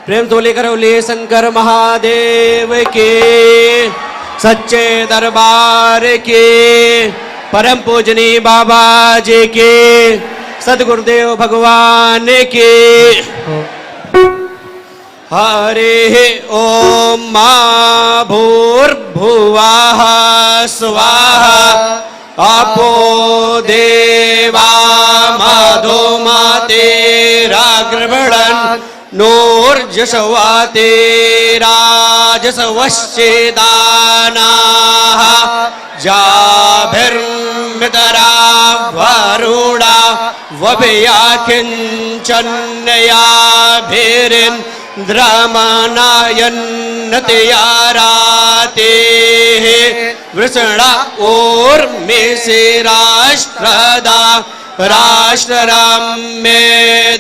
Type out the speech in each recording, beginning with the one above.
प्रेम तो लेकर बोले शंकर महादेव के, सच्चे दरबार के, परम पूजनी बाबा जी के, सदगुरुदेव भगवान के। हरे ओम मा भूर्भुवः स्वाहा, आपो देवा मधुमतेराग्रवणन् नूर्जस्वा तेराजसवश्चेदानाः, जाभिर्मितरा वरुणा वभयाखिञ्चन्नयाभिरिन्द्रमनायन्नतयारातेः, वृषणा ऊर्मे से राष्ट्रदा राष्ट्रराम्ये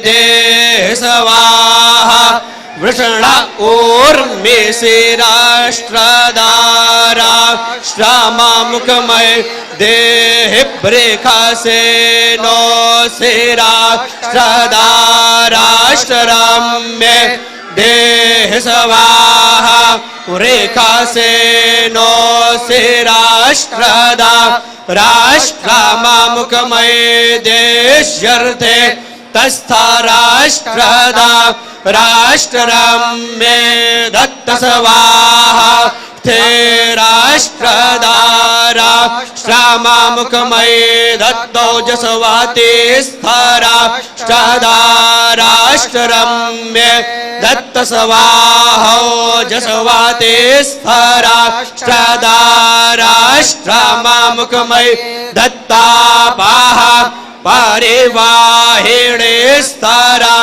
देह स्वाहा, वृषणा ऊर्मे से राष्ट्रदारा राष्ट्रमामुखमय देह ब्रेखा से नो से राष्ट्रदाराष्ट्रराम्ये देह स्वाहा, रेखा से नो से राष्ट्रदा राष्ट्रमामुखमय देश्यर्थे तस्था राष्ट्रदा राष्ट्रराम्ये दत्त स्वाहा, थे राष्ट्रदारा राष्ट्रमामुखमय दत्तोजस्वाते स्थारा राष्ट्रराम्ये दत्त स्वाहा, जस्वाते स्थारा राष्ट्रमामुखमय दत्तापाहा, परिवाहिणे स्थारा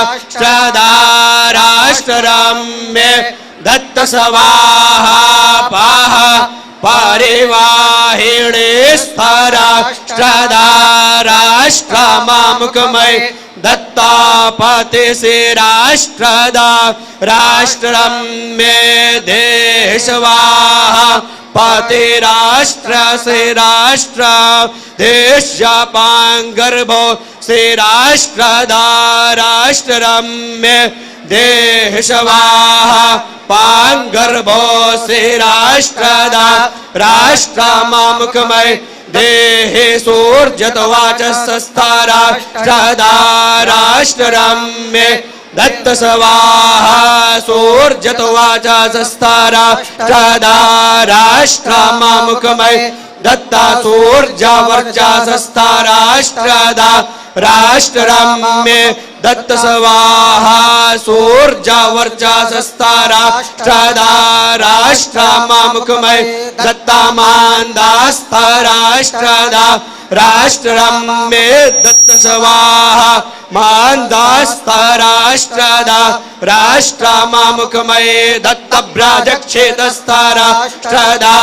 राष्ट्रराम्ये दत्त स्वाहा पाहा, परिवाहिणे स्थारा राष्ट्रमामुखमय दत्तापते से राष्ट्रदा राष्ट्रराम्ये देह स्वाहा, पते राष्ट्र से राष्ट्र देशापांगर्भो से राष्ट्रदा राष्ट्रराम्ये देह स्वाहा, पांगर्भो से राष्ट्रदा राष्ट्रमामुखमय देह सूर्यत्वाचस्था राष्ट्रदा राष्ट्रराम्ये दत्त स्वाहा, सूर्यत्वाचस्था राष्ट्रदा राष्ट्रमामुखमय दत्ता सूर्यवर्चस्था राष्ट्रदा राष्ट्रराम्ये दत्त स्वाहा, सूर्यवर्चस्था राष्ट्रदा राष्ट्रमामुखमय दत्ता मान्दास्था राष्ट्रदा राष्ट्रराम्ये दत्त स्वाहा, मान्दास्था राष्ट्रदा राष्ट्रमामुखमय दत्त ब्राजक्षेत्रस्था राष्ट्रदा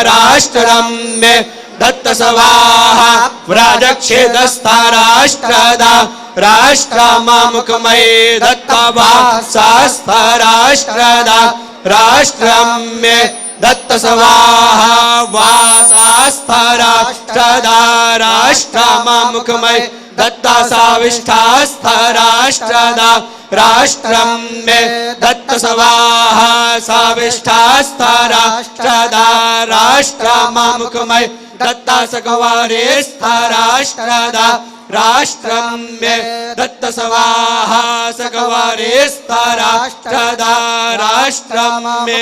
राष्ट्रराम्ये दत्त स्वाहा, व्राजक्षेत्रस्था राष्ट्रदा राष्ट्रमामुखमय दत्तवासास्था राष्ट्रदा राष्ट्रराम्ये दत्त स्वाहा, वासास्था राष्ट्रदा राष्ट्रमामुखमय दत्ता साविष्ठास्था राष्ट्रदा राष्ट्रराम्ये दत्त स्वाहा, साविष्ठास्था राष्ट्रदा राष्ट्रमामुखमय दत्ता सगवारेस्था राष्ट्रदा राष्ट्रराम्ये दत्त स्वाहा, सगवारेस्था राष्ट्रदा राष्ट्रराम्ये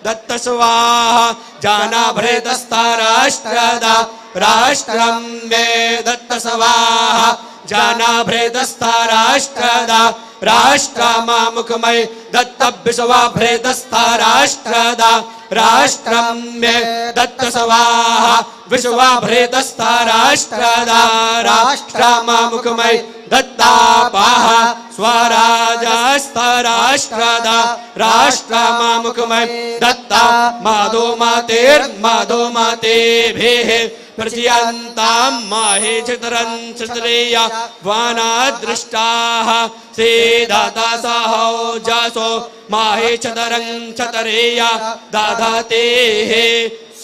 दत्त स्वाहा, जानाभृतस्था राष्ट्रदा राष्ट्रराम्ये दत्त स्वाहा, जानाभृतस्था राष्ट्रदा राष्ट्रमामुखमय दत्त विश्वाभृतस्था राष्ट्रदा राष्ट्रराम्ये दत्त स्वाहा, विश्वाभृतस्था राष्ट्रदा राष्ट्रमामुखमय दत्तापाहा, स्वराजस्था राष्ट्रदा राष्ट्रमामुखमय दत्ता माधोमातेर्माधोमातेभिः प्रचयन्तां माहे चितरं चित्रेया वानादृष्टाः, सेदाता साहो जासो माहे चतरं चतरेया दाधातेः,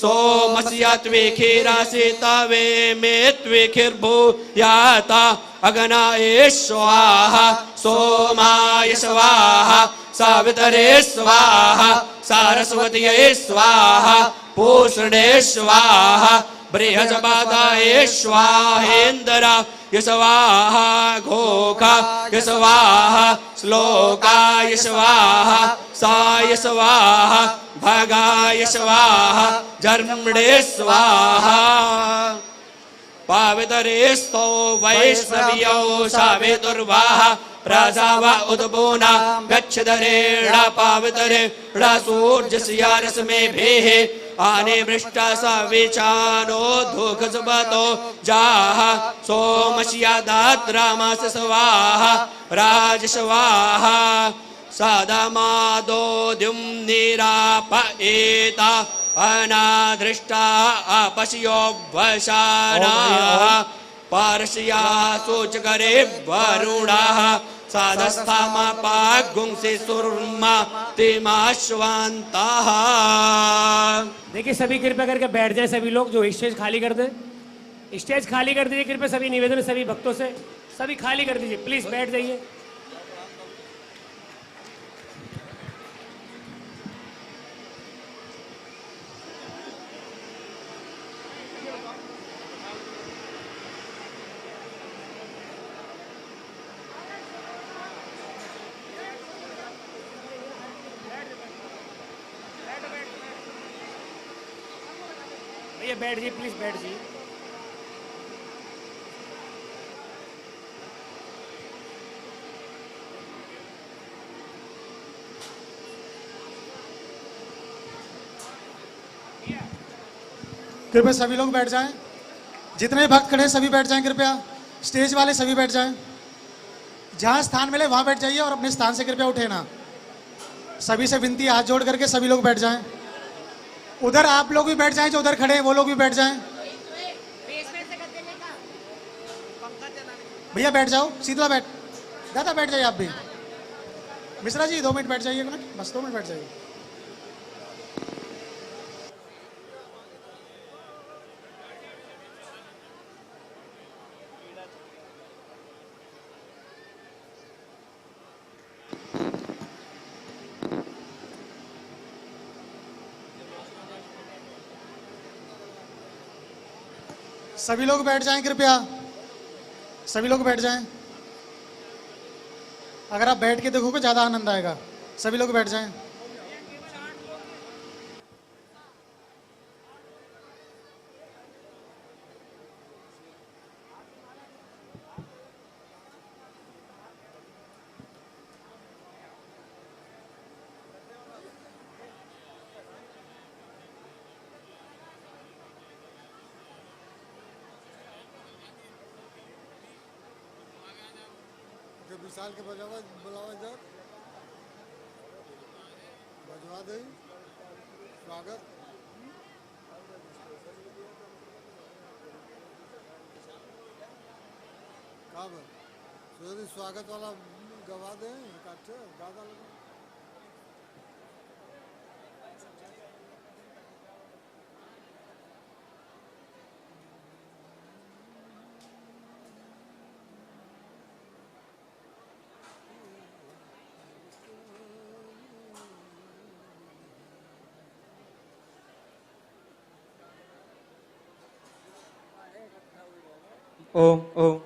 सोमस्य त्विखिरासितवे मे त्विखिर्भूयाता अग्नये स्वाहा सोमाय स्वाहा सावित्रे स्वाहा सारस्वत्यै स्वाहा पूषणे स्वाहा बृहस्पतये स्वाहेन्द्राय स्वाहा घोखाय स्वाहा श्लोकाय स्वाहा साय स्वाहा भगाय स्वाहा जर्मणे स्वाहा पावितरेस्तो वैष्णव्यो सावितुर्वाहा प्रजावा उद्बोना गच्छदरेण पावितरेण सूर्यस्यारश्मिभिः आने वृष्टा सविचानो धूखसुबतो जाः सोमस्या दात्रामास स्वाहा राजस्वाहा सदमादो द्युम्निरापएता अनादृष्टा अपश्यो वशानाः पार्श्या सूचकरे वरुणाः साधस्थामापागुंसि सुर्मा तिमाश्वान्ताः। देखिए सभी कृपया करके बैठ जाए, सभी लोग जो स्टेज खाली कर दे, स्टेज खाली कर दीजिए कृपया, सभी निवेदन है सभी भक्तों से, सभी खाली कर दीजिए प्लीज, बैठ जाइए। भैया बैठ जाइए प्लीज, बैठ जाइए। कृपया सभी लोग बैठ जाएं, जितने भक्त खड़े हैं सभी बैठ जाएं कृपया, स्टेज वाले सभी बैठ जाएं, जहां स्थान मिले वहां बैठ जाइए और अपने स्थान से कृपया उठे ना। सभी से विनती, हाथ जोड़ करके सभी लोग बैठ जाएं। उधर आप लोग भी बैठ जाएं, जो उधर खड़े हैं वो लोग भी बैठ जाएं। भैया बैठ जाओ, शीतला बैठ, दादा बैठ जाइए आप भी। मिश्रा जी 2 मिनट बैठ जाइए, बस 2 मिनट बैठ जाइए। सभी लोग बैठ जाएं कृपया, सभी लोग बैठ जाएं। अगर आप बैठ के देखोगे ज्यादा आनंद आएगा। सभी लोग बैठ जाएं। विशाल के बजावा बुलावा जा बजवा दे स्वागत कब स्वागत वाला गवा दे गादा लगा। ओम ओम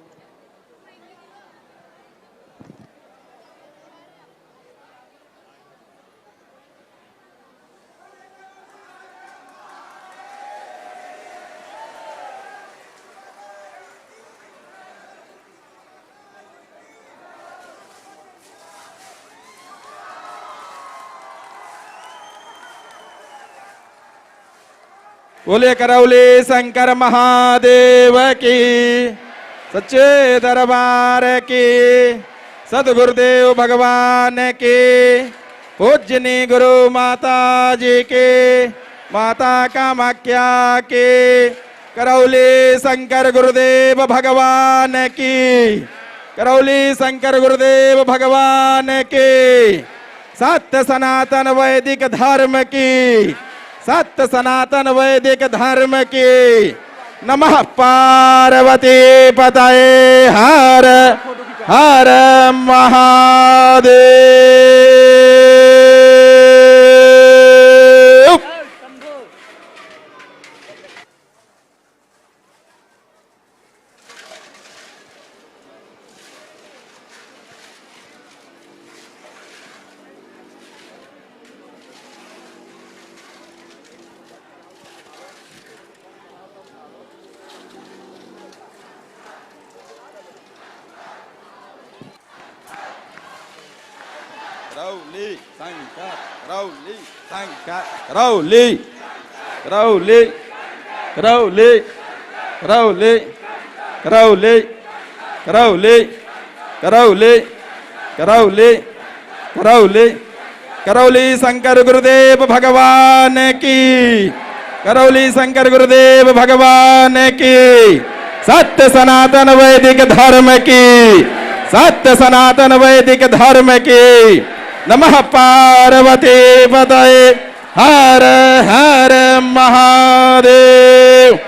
बोले करौली शंकर महादेव की, सच्चे दरबार की, सदगुरुदेव भगवान की, पूजनी गुरु माता जी की, माता कामाख्या की, करौली शंकर गुरुदेव भगवान की, करौली शंकर गुरुदेव भगवान की, सत्य सनातन वैदिक धर्म की, सत्य सनातन वैदिक धर्म की। नमः पार्वती पतये हर हर महादेव। रौली शंकर रौली शंकर रौली रौली रौली रौली रौली रौली करौली करौली करौली करौली शंकर गुरुदेव भगवान की। करौली शंकर गुरुदेव भगवान की। सत्य सनातन वैदिक धर्म की। सत्य सनातन वैदिक धर्म की। नमः पार्वती पतये हर हर महादेव।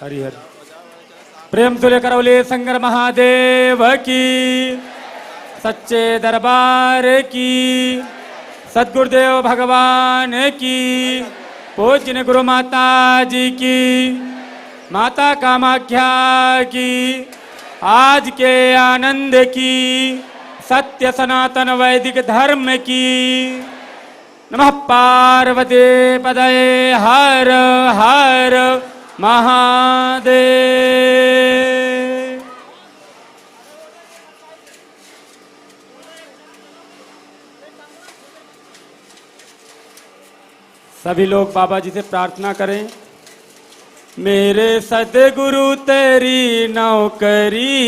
हरि हरि प्रेम तुल्य करौली शंकर महादेव की। सच्चे दरबार की। सद्गुरुदेव भगवान की। पूज्य गुरु माता जी की। माता कामाख्या की। आज के आनंद की। सत्य सनातन वैदिक धर्म की। नमः पार्वती पतये हर हर महादेव। सभी लोग बाबा जी से प्रार्थना करें। मेरे सद्गुरु तेरी नौकरी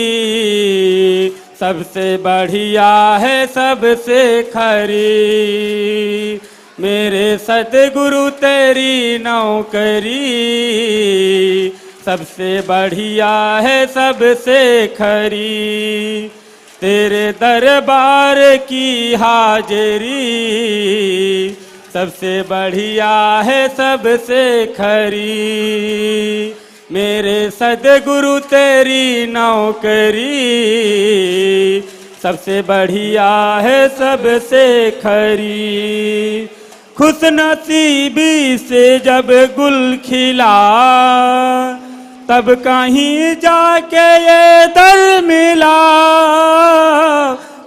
सबसे बढ़िया है सबसे खरी। मेरे सद्गुरु तेरी नौकरी सबसे बढ़िया है सबसे खरी। तेरे दरबार की हाजिरी सबसे बढ़िया है सबसे खरी। मेरे सद्गुरु तेरी नौकरी सबसे बढ़िया है सबसे खरी। खुश नसीबी से जब गुल खिला तब कहीं जाके ये दर मिला।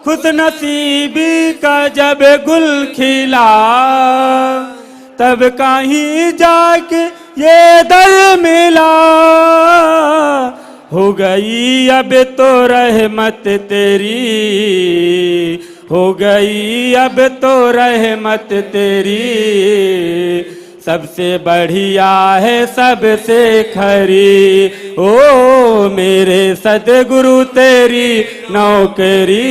खुश नसीबी का जब गुल खिला तब कहीं जाके ये दर मिला। हो गई अब तो रहमत तेरी। हो गई अब तो रहमत तेरी। सबसे बढ़िया है सबसे खरी। ओ मेरे सद्गुरु तेरी नौकरी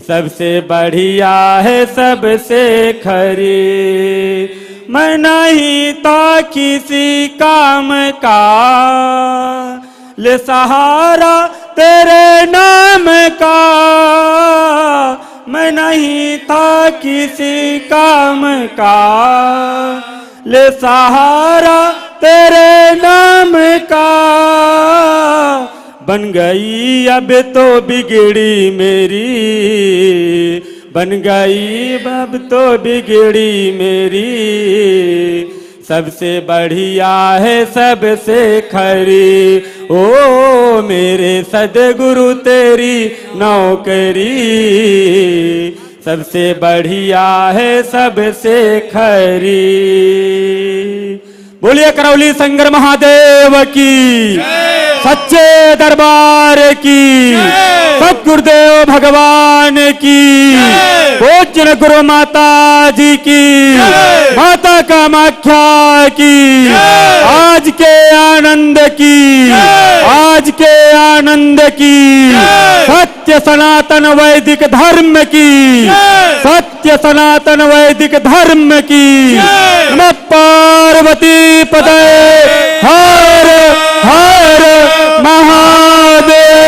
सबसे बढ़िया है सबसे खरी। मैं नहीं था किसी काम का ले सहारा तेरे नाम का, मैं नहीं था किसी काम का, ले सहारा तेरे नाम का। बन गई अब तो बिगड़ी मेरी, बन गई अब तो बिगड़ी मेरी, सबसे बढ़िया है सबसे खरी, ओ मेरे सद्गुरु तेरी नौकरी, सबसे बढ़िया है सबसे खरी। बोलिए करौली शंकर महादेव की, सच्चे दरबार की, सतगुरुदेव भगवान की, पूज्य गुरु माता जी की, माता कामाख्या की, आज के आनंद की, आज के आनंद की, सत्य सनातन वैदिक धर्म की, सत्य सनातन वैदिक धर्म की। नमः पार्वती पते हर हर महादेव।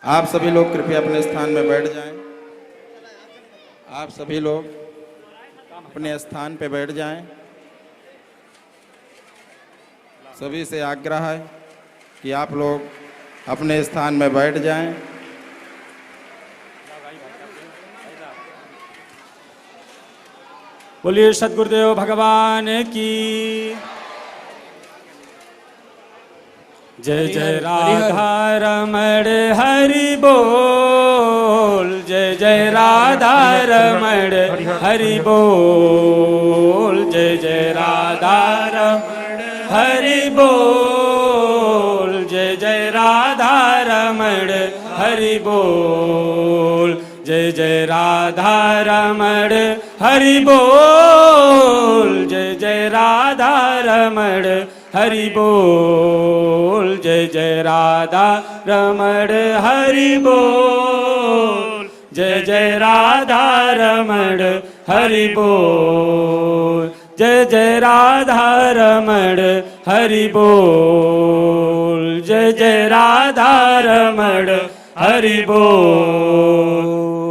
आप सभी लोग कृपया अपने स्थान में बैठ जाएं। आप सभी लोग अपने स्थान पे बैठ जाएं। सभी से आग्रह है कि आप लोग अपने स्थान में बैठ जाएं। बोलिए सद्गुरुदेव भगवान की जय। जय राधा रमण हरि बोल, जय जय राधा रमण हरि बोल, जय जय राधा रमण हरि बोल, जय जय राधा रमण हरि बोल, जय जय राधा रमण हरि बोल, जय जय राधा रमण हरि बोल, जय जय राधा रमण हरि बोल, जय जय राधा रमण हरि बोल, जय जय राधा रमण हरि बोल, जय जय राधा रमण हरि बोल।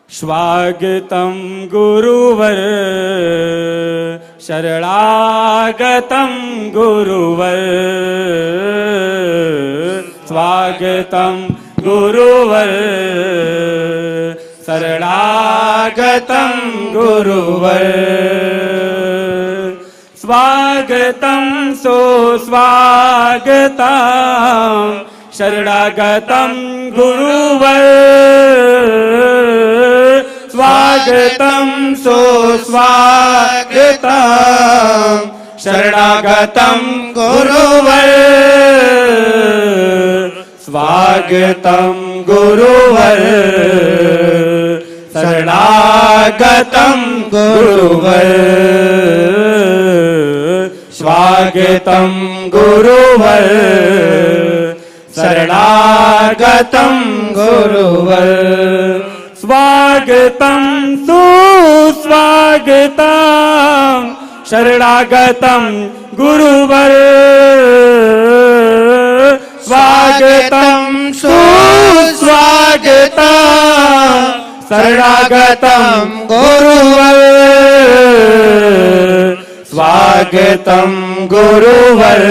स्वागतं गुरुवर शरणागतं गुरुवर, स्वागतं गुरुवर शरणागतं गुरुवर, स्वागतं सुस्वागतं शरणागतं गुरुवर, स्वागतं सुस्वागतं शरणागतं गुरुवर, स्वागतं गुरुवर शरणागतं गुरुवर, स्वागतं गुरुवर शरणागतं गुरुवर, स्वागतं सुस्वागतं शरणागतं गुरुवर स्वागतं सुस्वागतं शरणागतं गुरुवर स्वागतं गुरुवर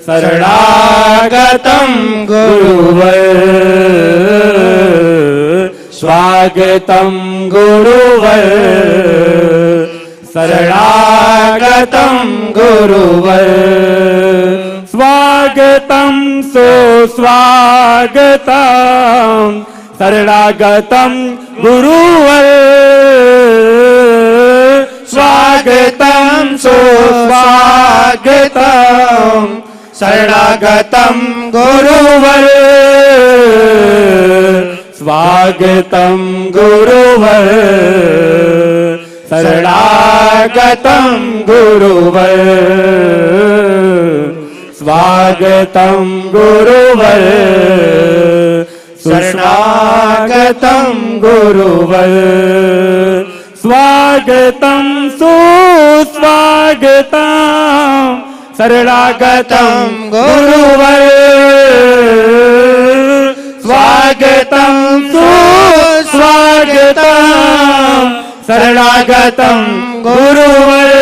शरणागतं गुरुवर स्वागतं गुरुवर शरणागतं गुरुवर स्वागतं सुस्वागतं शरणागतं गुरुवर स्वागतं सुस्वागतं शरणागतं गुरुवर स्वागतं गुरुवर शरणागतं गुरुवर स्वागतं गुरुवर शरणागतं गुरुवर स्वागतं सुस्वागतं शरणागतं गुरुवर स्वागतं सुस्वागतं शरणागतं गुरुवर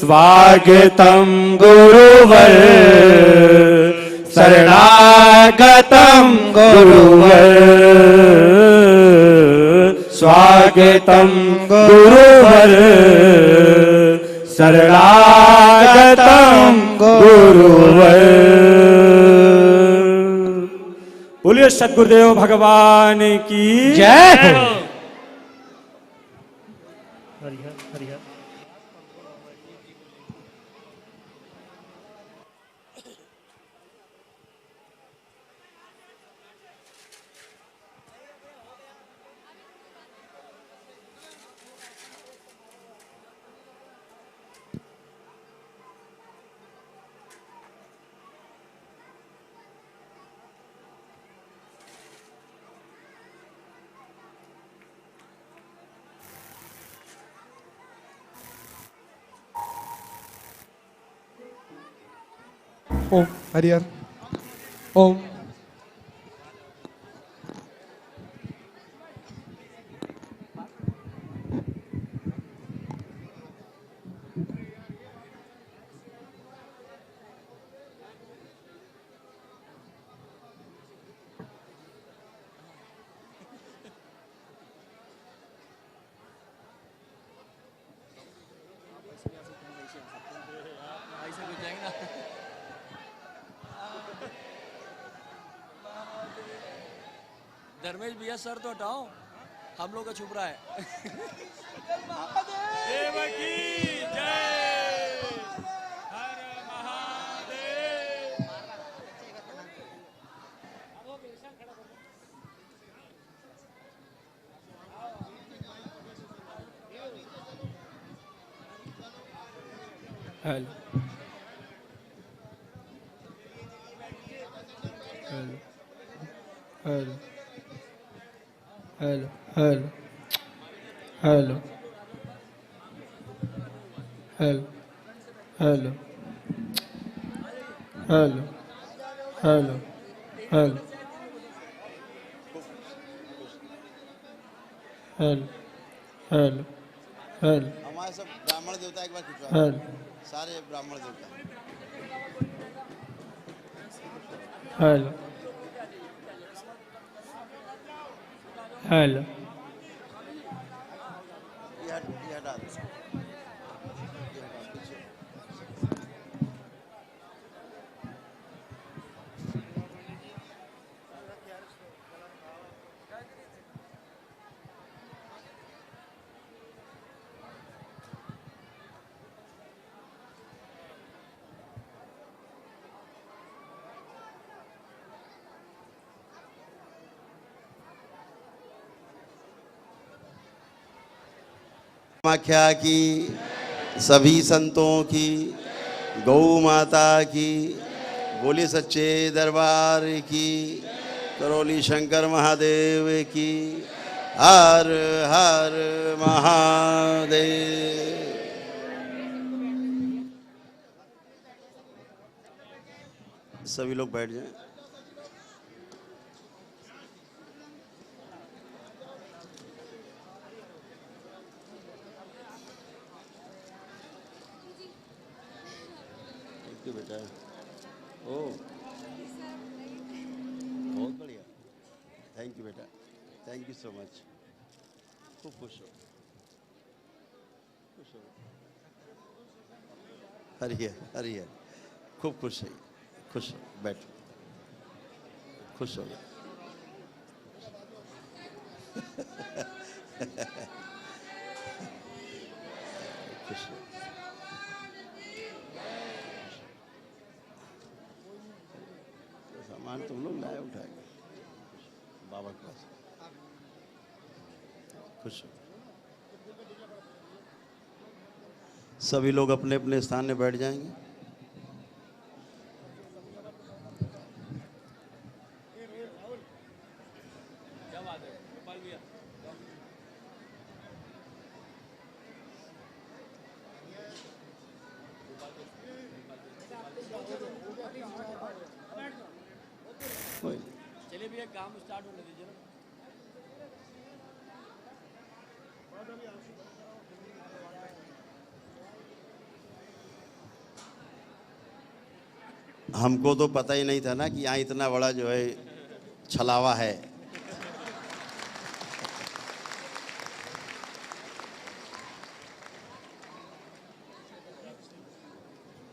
स्वागतं गुरुवर शरणागतं गुरुवर स्वागतं गुरुवर शरणागतं गुरुवर। बोलिए सद्गुरुदेव भगवान की जय हो। हरिहर हरिहर ओम हरिहर ओम धर्मेश भैया सर तो हटाओ, हम लोग का छुप रहा है। देव की जय। हर Mahadev. Hello hello hello hello hello hello hello hello hello hello hello hello hello हमारे सब ब्राह्मण देवता एक बार खिंचवा हेलो सारे ब्राह्मण देवता हेलो हेलो ये हटा दो इसको। ये हटा दो, पीछे। कामाख्या की, सभी संतों की, गौ माता की, बोले सच्चे दरबार की, करोली शंकर महादेव की। हर हर महादेव। सभी लोग बैठ जाएं। थैंक यू बेटा। ओ बहुत बढ़िया। थैंक यू बेटा, थैंक यू सो मच। खूब खुश हो, खुश हो। हरियर हरियर, खूब खुश है, खुश हो, बैठो, खुश हो गए। खुश हो। सामान तुम लोग लाए उठाए बाबा के पास। खुश हो। सभी लोग अपने अपने स्थान में बैठ जाएंगे। चलिए भैया काम स्टार्ट होने दीजिए ना। हमको तो पता ही नहीं था ना कि यहाँ इतना बड़ा जो है छलावा है।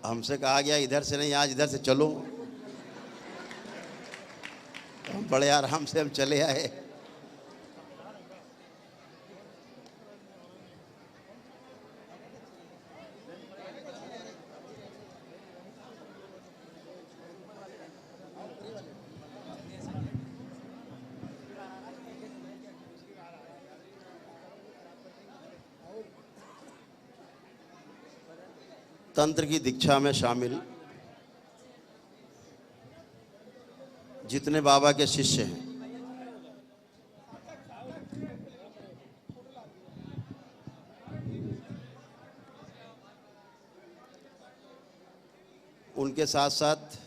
हमसे कहा गया इधर से नहीं, आज इधर से चलो। हम बड़े आराम से हम चले आए। तंत्र की दीक्षा में शामिल जितने बाबा के शिष्य हैं, उनके साथ साथ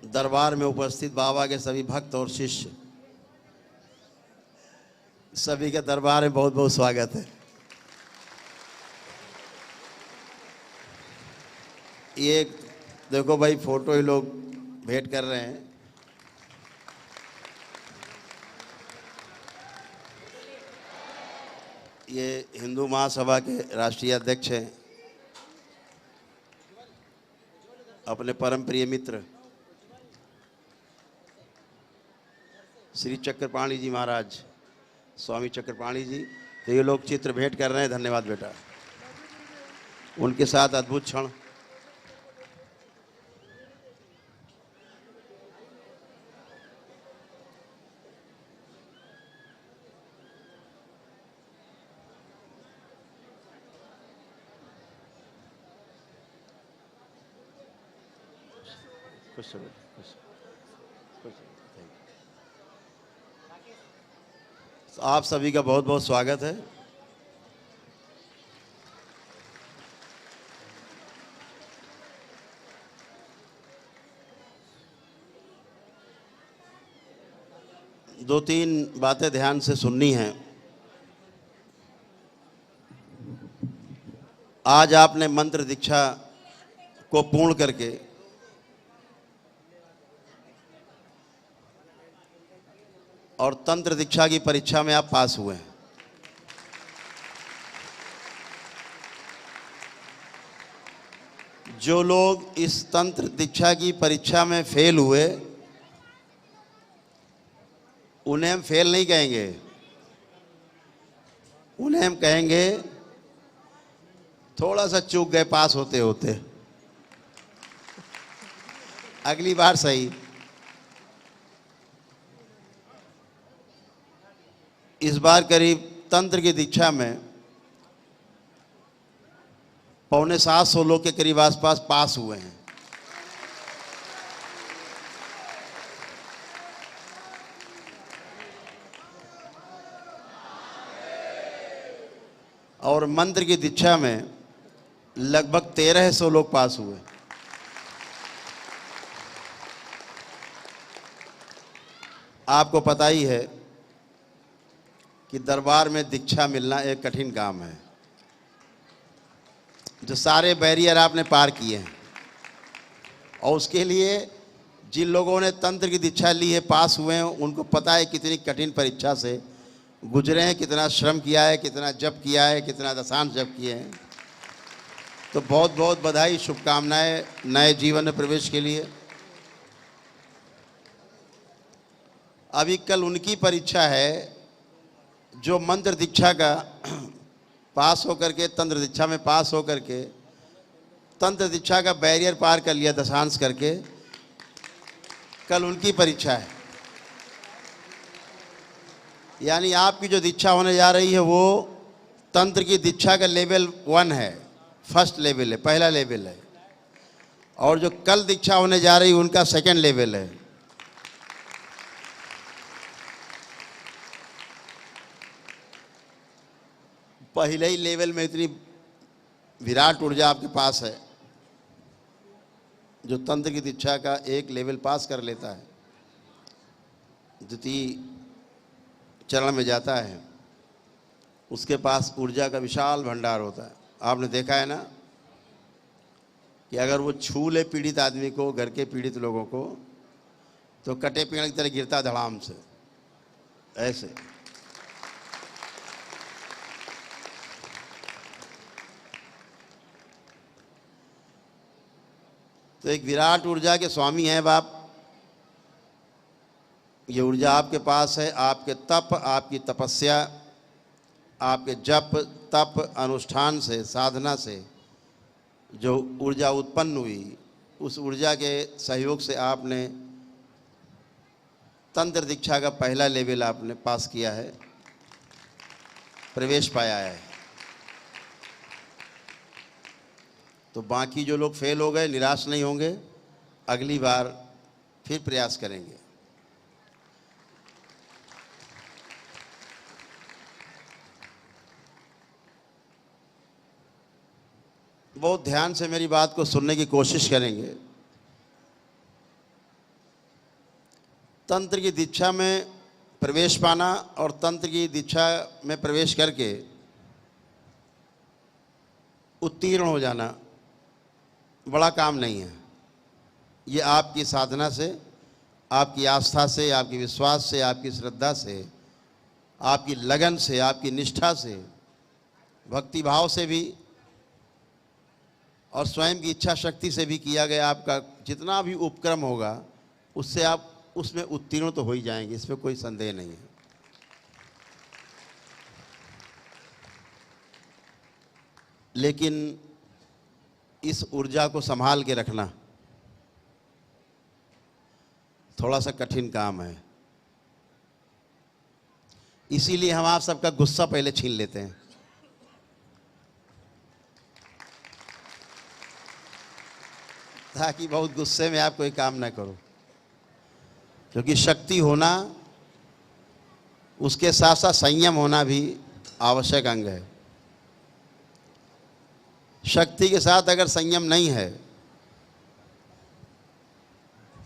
दरबार में उपस्थित बाबा के सभी भक्त और शिष्य, सभी के दरबार में बहुत बहुत स्वागत है। ये देखो भाई, फोटो ही लोग भेंट कर रहे हैं। ये हिंदू महासभा के राष्ट्रीय अध्यक्ष हैं, अपने परम प्रिय मित्र श्री चक्रपाणी जी महाराज, स्वामी चक्रपाणी जी। तो ये लोग चित्र भेंट कर रहे हैं। धन्यवाद बेटा। उनके साथ अद्भुत क्षण। खुश हो, खुश हो, खुश हो। Thank you. आप सभी का बहुत बहुत स्वागत है। दो तीन बातें ध्यान से सुननी हैं। आज आपने मंत्र दीक्षा को पूर्ण करके और तंत्र दीक्षा की परीक्षा में आप पास हुए हैं। जो लोग इस तंत्र दीक्षा की परीक्षा में फेल हुए, उन्हें हम फेल नहीं कहेंगे, उन्हें हम कहेंगे थोड़ा सा चूक गए पास होते होते, अगली बार सही। इस बार करीब तंत्र की दीक्षा में 750 लोग के करीब आसपास पास हुए हैं। और मंत्र की दीक्षा में लगभग 1300 लोग पास हुए। आपको पता ही है कि दरबार में दीक्षा मिलना एक कठिन काम है। जो सारे बैरियर आपने पार किए हैं, और उसके लिए जिन लोगों ने तंत्र की दीक्षा ली है, पास हुए हैं, उनको पता है कितनी कठिन परीक्षा से गुजरे हैं, कितना श्रम किया है, कितना जप किया है, कितना दशांश जप किए हैं। तो बहुत बहुत बधाई, शुभकामनाएं नए जीवन में प्रवेश के लिए। अभी कल उनकी परीक्षा है जो मंत्र दीक्षा का पास होकर के, तंत्र दीक्षा में पास होकर के, तंत्र दीक्षा का बैरियर पार कर लिया दशांश करके। कल उनकी परीक्षा है। यानी आपकी जो दीक्षा होने जा रही है वो तंत्र की दीक्षा का लेवल 1 है, फर्स्ट लेवल है, पहला लेवल है। और जो कल दीक्षा होने जा रही है उनका सेकंड लेवल है। पहले ही लेवल में इतनी विराट ऊर्जा आपके पास है। जो तंत्र की दीक्षा का एक लेवल पास कर लेता है, द्वितीय चरण में जाता है, उसके पास ऊर्जा का विशाल भंडार होता है। आपने देखा है ना कि अगर वो छू ले पीड़ित आदमी को, घर के पीड़ित लोगों को, तो कटे पेड़ की तरह गिरता धड़ाम से, ऐसे। तो एक विराट ऊर्जा के स्वामी हैं बाप। ये ऊर्जा आपके पास है। आपके तप, आपकी तपस्या, आपके जप तप अनुष्ठान से, साधना से जो ऊर्जा उत्पन्न हुई, उस ऊर्जा के सहयोग से आपने तंत्र दीक्षा का पहला लेवल आपने पास किया है, प्रवेश पाया है। तो बाकी जो लोग फेल हो गए निराश नहीं होंगे, अगली बार फिर प्रयास करेंगे। बहुत ध्यान से मेरी बात को सुनने की कोशिश करेंगे। तंत्र की दीक्षा में प्रवेश पाना और तंत्र की दीक्षा में प्रवेश करके उत्तीर्ण हो जाना बड़ा काम नहीं है। ये आपकी साधना से, आपकी आस्था से, आपकी विश्वास से, आपकी श्रद्धा से, आपकी लगन से, आपकी निष्ठा से, भक्ति भाव से भी और स्वयं की इच्छा शक्ति से भी किया गया आपका जितना भी उपक्रम होगा, उससे आप उसमें उत्तीर्ण तो हो ही जाएंगे, इसमें कोई संदेह नहीं है। लेकिन इस ऊर्जा को संभाल के रखना थोड़ा सा कठिन काम है। इसीलिए हम आप सबका गुस्सा पहले छीन लेते हैं, ताकि बहुत गुस्से में आप कोई काम ना करो। क्योंकि शक्ति होना, उसके साथ साथ संयम होना भी आवश्यक अंग है। शक्ति के साथ अगर संयम नहीं है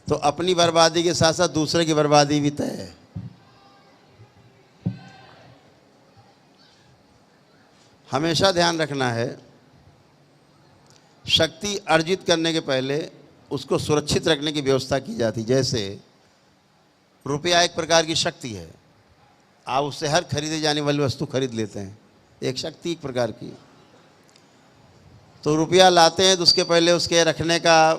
तो अपनी बर्बादी के साथ साथ दूसरे की बर्बादी भी तय है। हमेशा ध्यान रखना है, शक्ति अर्जित करने के पहले उसको सुरक्षित रखने की व्यवस्था की जाती। जैसे रुपया एक प्रकार की शक्ति है, आप उससे हर खरीदे जाने वाली वस्तु खरीद लेते हैं, एक शक्ति एक प्रकार की। तो रुपया लाते हैं तो उसके पहले उसके रखने का,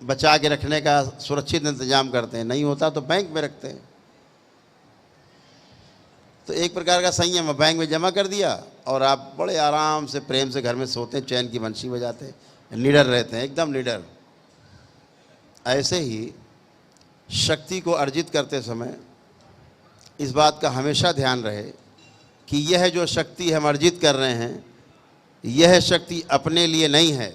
बचा के रखने का सुरक्षित इंतजाम करते हैं, नहीं होता तो बैंक में रखते हैं। तो एक प्रकार का संयम है, बैंक में जमा कर दिया और आप बड़े आराम से प्रेम से घर में सोते हैं, चैन की बंशी बजाते हैं, निडर रहते हैं, एकदम निडर। ऐसे ही शक्ति को अर्जित करते समय इस बात का हमेशा ध्यान रहे कि यह जो शक्ति हम अर्जित कर रहे हैं, यह शक्ति अपने लिए नहीं है,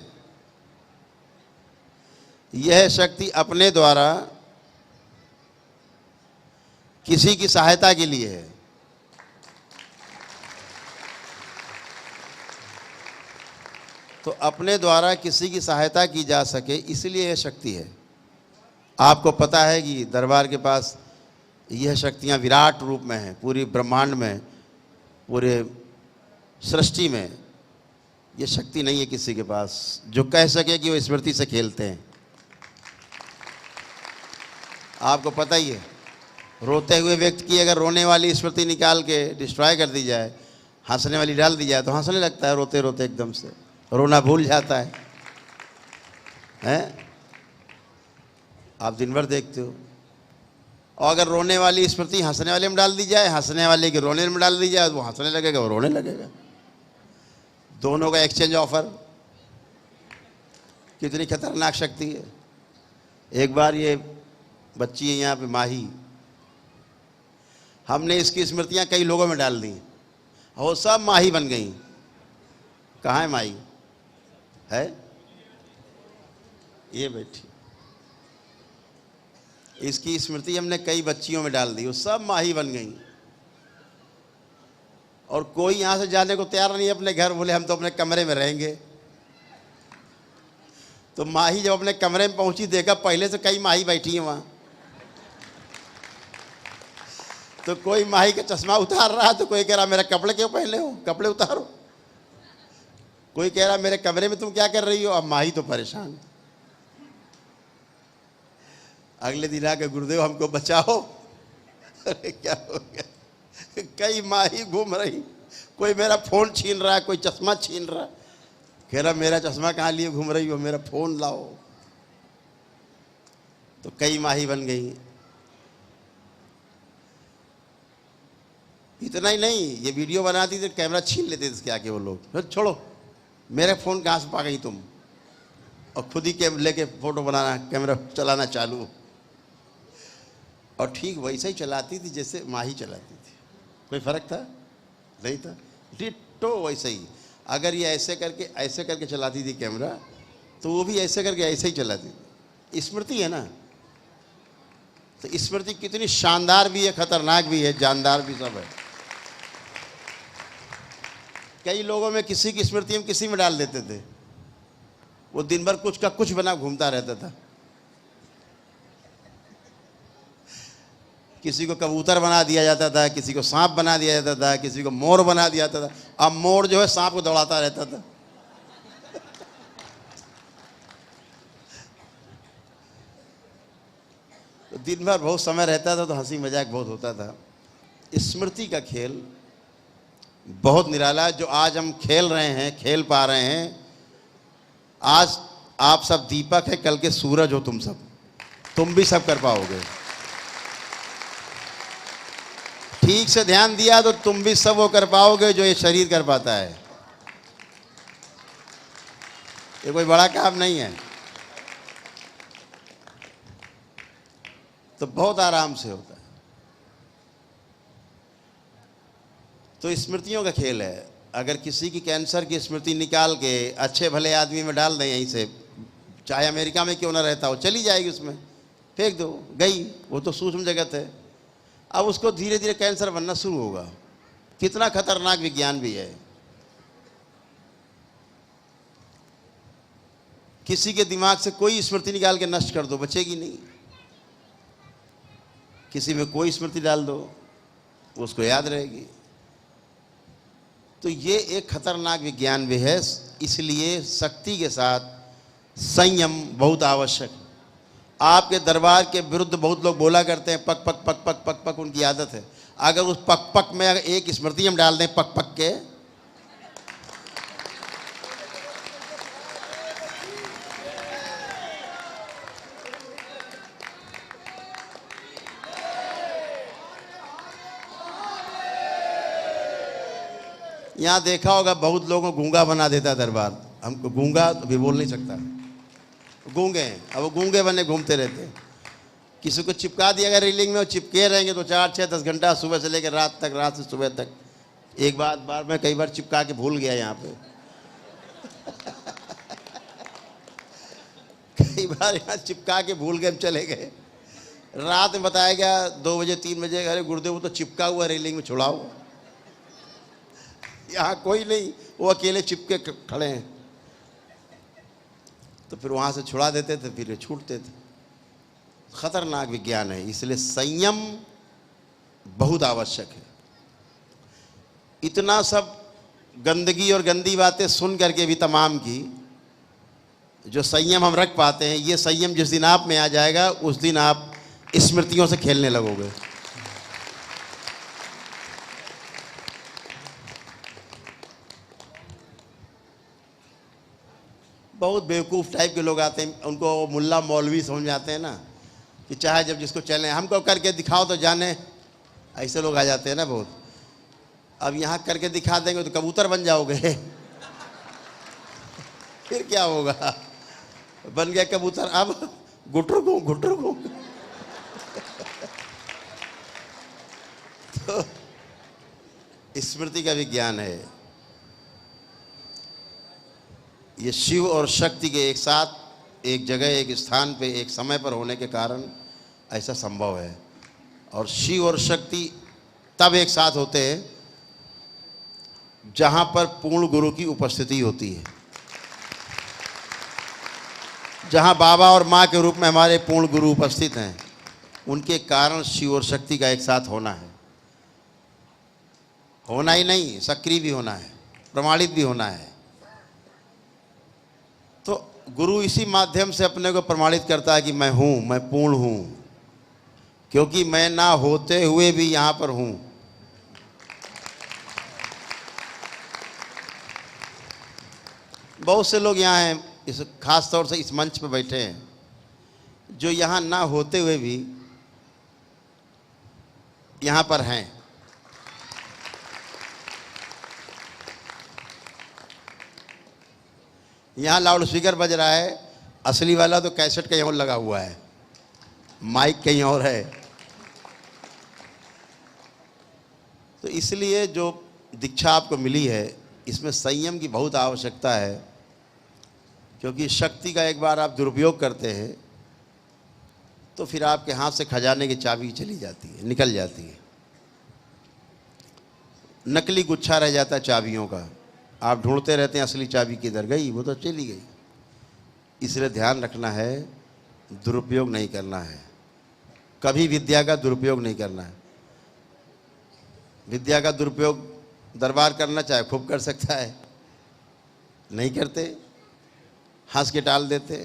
यह शक्ति अपने द्वारा किसी की सहायता के लिए है। तो अपने द्वारा किसी की सहायता की जा सके, इसलिए यह शक्ति है। आपको पता है कि दरबार के पास यह शक्तियाँ विराट रूप में हैं, पूरी ब्रह्मांड में, पूरे सृष्टि में ये शक्ति नहीं है किसी के पास जो कह सके कि वो स्मृति से खेलते हैं। आपको पता ही है, रोते हुए व्यक्ति की अगर रोने वाली स्मृति निकाल के डिस्ट्रॉय कर दी जाए, हंसने वाली डाल दी जाए तो हंसने लगता है, रोते रोते एकदम से रोना भूल जाता है, हैं? आप दिन भर देखते हो। और अगर रोने वाली स्मृति हंसने वाले में डाल दी जाए, हंसने वाले के रोने में डाल दी जाए, तो वो हंसने लगेगा, वो रोने लगेगा। दोनों का एक्सचेंज ऑफर, कितनी खतरनाक शक्ति है। एक बार ये बच्ची है यहाँ पे माही, हमने इसकी स्मृतियाँ कई लोगों में डाल दी, वो सब माही बन गई। कहाँ है माही? है ये बैठी, इसकी स्मृति हमने कई बच्चियों में डाल दी, वो सब माही बन गई। और कोई यहाँ से जाने को तैयार नहीं है अपने घर, बोले हम तो अपने कमरे में रहेंगे। तो माही जब अपने कमरे में पहुंची, देखा पहले से कई माही बैठी हैं वहाँ। तो कोई माही का चश्मा उतार रहा, तो कोई कह रहा मेरा कपड़े क्यों पहने हो, कपड़े उतारो। कोई कह रहा मेरे कमरे में तुम क्या कर रही हो। अब माही तो परेशान। अगले दिन आके गुरुदेव हमको बचाओ। अरे क्या हो गया? कई माही घूम रही, कोई मेरा फोन छीन रहा है, कोई चश्मा छीन रहा। कह रहा मेरा चश्मा कहाँ लिए घूम रही हो, मेरा फोन लाओ। तो कई माही बन गई। इतना ही नहीं, ये वीडियो बनाती थी, कैमरा छीन लेते थे इसके आके वो लोग। छोड़ो, मेरे फ़ोन कहाँ से पा गई तुम, और खुद ही लेके फ़ोटो बनाना, कैमरा चलाना चालू। और ठीक वैसे ही चलाती थी जैसे माही चलाती थी। कोई फ़र्क था? नहीं था, डिट्टो वैसे ही। अगर ये ऐसे करके चलाती थी कैमरा, तो वो भी ऐसे करके ऐसे ही चलाती थी। स्मृति है ना, तो स्मृति कितनी शानदार भी है, खतरनाक भी है, जानदार भी सब है। कई लोगों में किसी की स्मृति हम किसी में डाल देते थे, वो दिन भर कुछ का कुछ बना घूमता रहता था। किसी को कबूतर बना दिया जाता था, किसी को सांप बना दिया जाता था, किसी को मोर बना दिया जाता था। अब मोर जो है सांप को दौड़ाता रहता था। तो दिन भर बहुत समय रहता था, तो हंसी मजाक बहुत होता था। स्मृति का खेल बहुत निराला, जो आज हम खेल रहे हैं, खेल पा रहे हैं। आज आप सब दीपक है, कल के सूरज हो तुम भी सब कर पाओगे। ठीक से ध्यान दिया तो तुम भी सब वो कर पाओगे जो ये शरीर कर पाता है। ये कोई बड़ा काम नहीं है, तो बहुत आराम से होता है। तो स्मृतियों का खेल है। अगर किसी की कैंसर की स्मृति निकाल के अच्छे भले आदमी में डाल दें यहीं से, चाहे अमेरिका में क्यों ना रहता हो, चली जाएगी, उसमें फेंक दो, गई। वो तो सूक्ष्म जगत है। अब उसको धीरे धीरे कैंसर बनना शुरू होगा। कितना खतरनाक विज्ञान भी है। किसी के दिमाग से कोई स्मृति निकाल के नष्ट कर दो, बचेगी नहीं। किसी में कोई स्मृति डाल दो, उसको याद रहेगी। तो ये एक खतरनाक विज्ञान भी है। इसलिए शक्ति के साथ संयम बहुत आवश्यक है। आपके दरबार के विरुद्ध बहुत लोग बोला करते हैं, पक पक पक पक पक पक, उनकी आदत है। अगर उस पक पक में अगर एक स्मृति हम डाल दें पक पक के, यहाँ देखा होगा बहुत लोगों को गूंगा बना देता है दरबार। हमको गूंगा तो भी बोल नहीं सकता, गूंगे हैं। अब वो गूंगे बने घूमते रहते हैं। किसी को चिपका दिया अगर रेलिंग में, वो चिपके रहेंगे तो 4, 6, 10 घंटा, सुबह से लेकर रात तक, रात से सुबह तक। एक बार मैं कई बार चिपका के भूल गया यहाँ पे। कई बार यहाँ चिपका के भूल गए, हम चले गए। रात में बताया गया 2 बजे 3 बजे, अरे गुरुदेव वो तो चिपका हुआ रेलिंग में, छुड़ाओ। यहाँ कोई नहीं, वो अकेले चिपके खड़े हैं। तो फिर वहाँ से छुड़ा देते थे, फिर ये छूटते थे। खतरनाक विज्ञान है, इसलिए संयम बहुत आवश्यक है। इतना सब गंदगी और गंदी बातें सुन करके भी तमाम की, जो संयम हम रख पाते हैं, ये संयम जिस दिन आप में आ जाएगा उस दिन आप स्मृतियों से खेलने लगोगे। बहुत बेवकूफ़ टाइप के लोग आते हैं, उनको मुल्ला मौलवी समझ जाते हैं ना, कि चाहे जब जिसको चले हमको करके दिखाओ तो जाने, ऐसे लोग आ जाते हैं ना बहुत। अब यहाँ करके दिखा देंगे तो कबूतर बन जाओगे फिर क्या होगा, बन गया कबूतर, अब घुटर घूं तो स्मृति का विज्ञान है। ये शिव और शक्ति के एक साथ एक जगह एक स्थान पे एक समय पर होने के कारण ऐसा संभव है। और शिव और शक्ति तब एक साथ होते हैं जहाँ पर पूर्ण गुरु की उपस्थिति होती है, जहाँ बाबा और माँ के रूप में हमारे पूर्ण गुरु उपस्थित हैं, उनके कारण शिव और शक्ति का एक साथ होना है। होना ही नहीं, सक्रिय भी होना है, प्रमाणित भी होना है। तो गुरु इसी माध्यम से अपने को प्रमाणित करता है कि मैं हूँ, मैं पूर्ण हूँ, क्योंकि मैं ना होते हुए भी यहाँ पर हूँ। बहुत से लोग यहाँ हैं, इस खास तौर से इस मंच पर बैठे हैं, जो यहाँ ना होते हुए भी यहाँ पर हैं। यहाँ लाउड स्पीकर बज रहा है, असली वाला तो कैसेट कहीं और लगा हुआ है, माइक कहीं और है। तो इसलिए जो दीक्षा आपको मिली है, इसमें संयम की बहुत आवश्यकता है, क्योंकि शक्ति का एक बार आप दुरुपयोग करते हैं तो फिर आपके हाथ से खजाने की चाबी चली जाती है, निकल जाती है, नकली गुच्छा रह जाता है चाबियों का। आप ढूंढते रहते हैं असली चाबी किधर गई, वो तो चली गई। इसलिए ध्यान रखना है, दुरुपयोग नहीं करना है, कभी विद्या का दुरुपयोग नहीं करना है। विद्या का दुरुपयोग दरबार करना चाहे खूब कर सकता है, नहीं करते, हंस के टाल देते,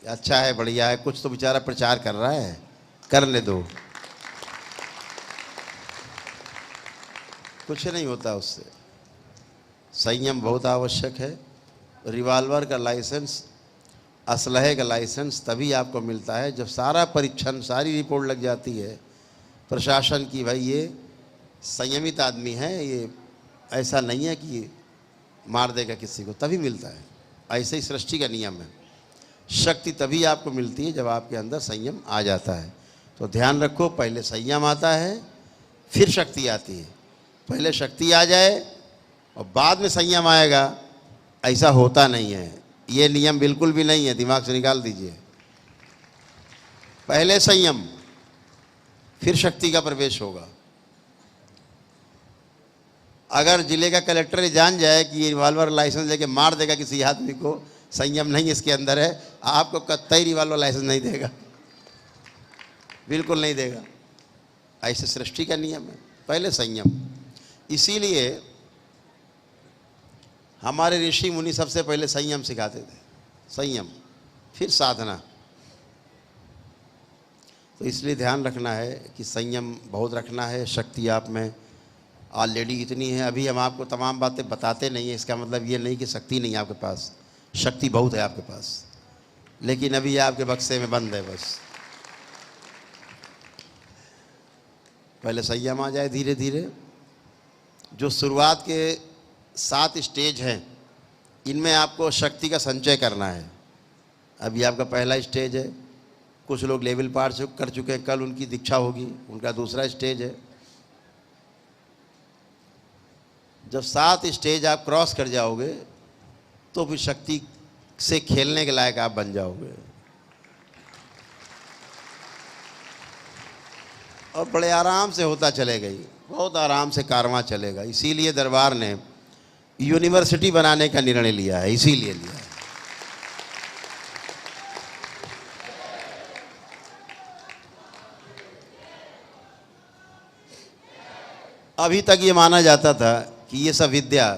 अच्छा है, बढ़िया है, कुछ तो बेचारा प्रचार कर रहा है, करने दो, कुछ नहीं होता उससे। संयम बहुत आवश्यक है। रिवाल्वर का लाइसेंस, असलहे का लाइसेंस तभी आपको मिलता है जब सारा परीक्षण, सारी रिपोर्ट लग जाती है प्रशासन की, भाई ये संयमित आदमी है, ये ऐसा नहीं है कि मार देगा किसी को, तभी मिलता है। ऐसे ही सृष्टि का नियम है। शक्ति तभी आपको मिलती है जब आपके अंदर संयम आ जाता है। तो ध्यान रखो, पहले संयम आता है फिर शक्ति आती है। पहले शक्ति आ जाए और बाद में संयम आएगा, ऐसा होता नहीं है। ये नियम बिल्कुल भी नहीं है, दिमाग से निकाल दीजिए। पहले संयम फिर शक्ति का प्रवेश होगा। अगर जिले का कलेक्टर जान जाए कि ये रिवॉल्वर लाइसेंस लेके मार देगा किसी आदमी को, संयम नहीं इसके अंदर है, आपको कतई रिवॉल्वर लाइसेंस नहीं देगा, बिल्कुल नहीं देगा। ऐसे सृष्टि का नियम है, पहले संयम। इसीलिए हमारे ऋषि मुनि सबसे पहले संयम सिखाते थे, संयम फिर साधना। तो इसलिए ध्यान रखना है कि संयम बहुत रखना है। शक्ति आप में ऑलरेडी इतनी है, अभी हम आपको तमाम बातें बताते नहीं हैं, इसका मतलब ये नहीं कि शक्ति नहीं है आपके पास, शक्ति बहुत है आपके पास, लेकिन अभी आपके बक्से में बंद है बस। पहले संयम आ जाए धीरे धीरे। जो शुरुआत के 7 स्टेज हैं, इनमें आपको शक्ति का संचय करना है। अभी आपका पहला स्टेज है, कुछ लोग लेवल पार कर चुके हैं, कल उनकी दीक्षा होगी, उनका दूसरा स्टेज है। जब 7 स्टेज आप क्रॉस कर जाओगे तो फिर शक्ति से खेलने के लायक आप बन जाओगे और बड़े आराम से होता चलेगा, बहुत आराम से कारवां चलेगा। इसीलिए दरबार ने यूनिवर्सिटी बनाने का निर्णय लिया है, इसीलिए लिया है। अभी तक ये माना जाता था कि ये सब विद्या,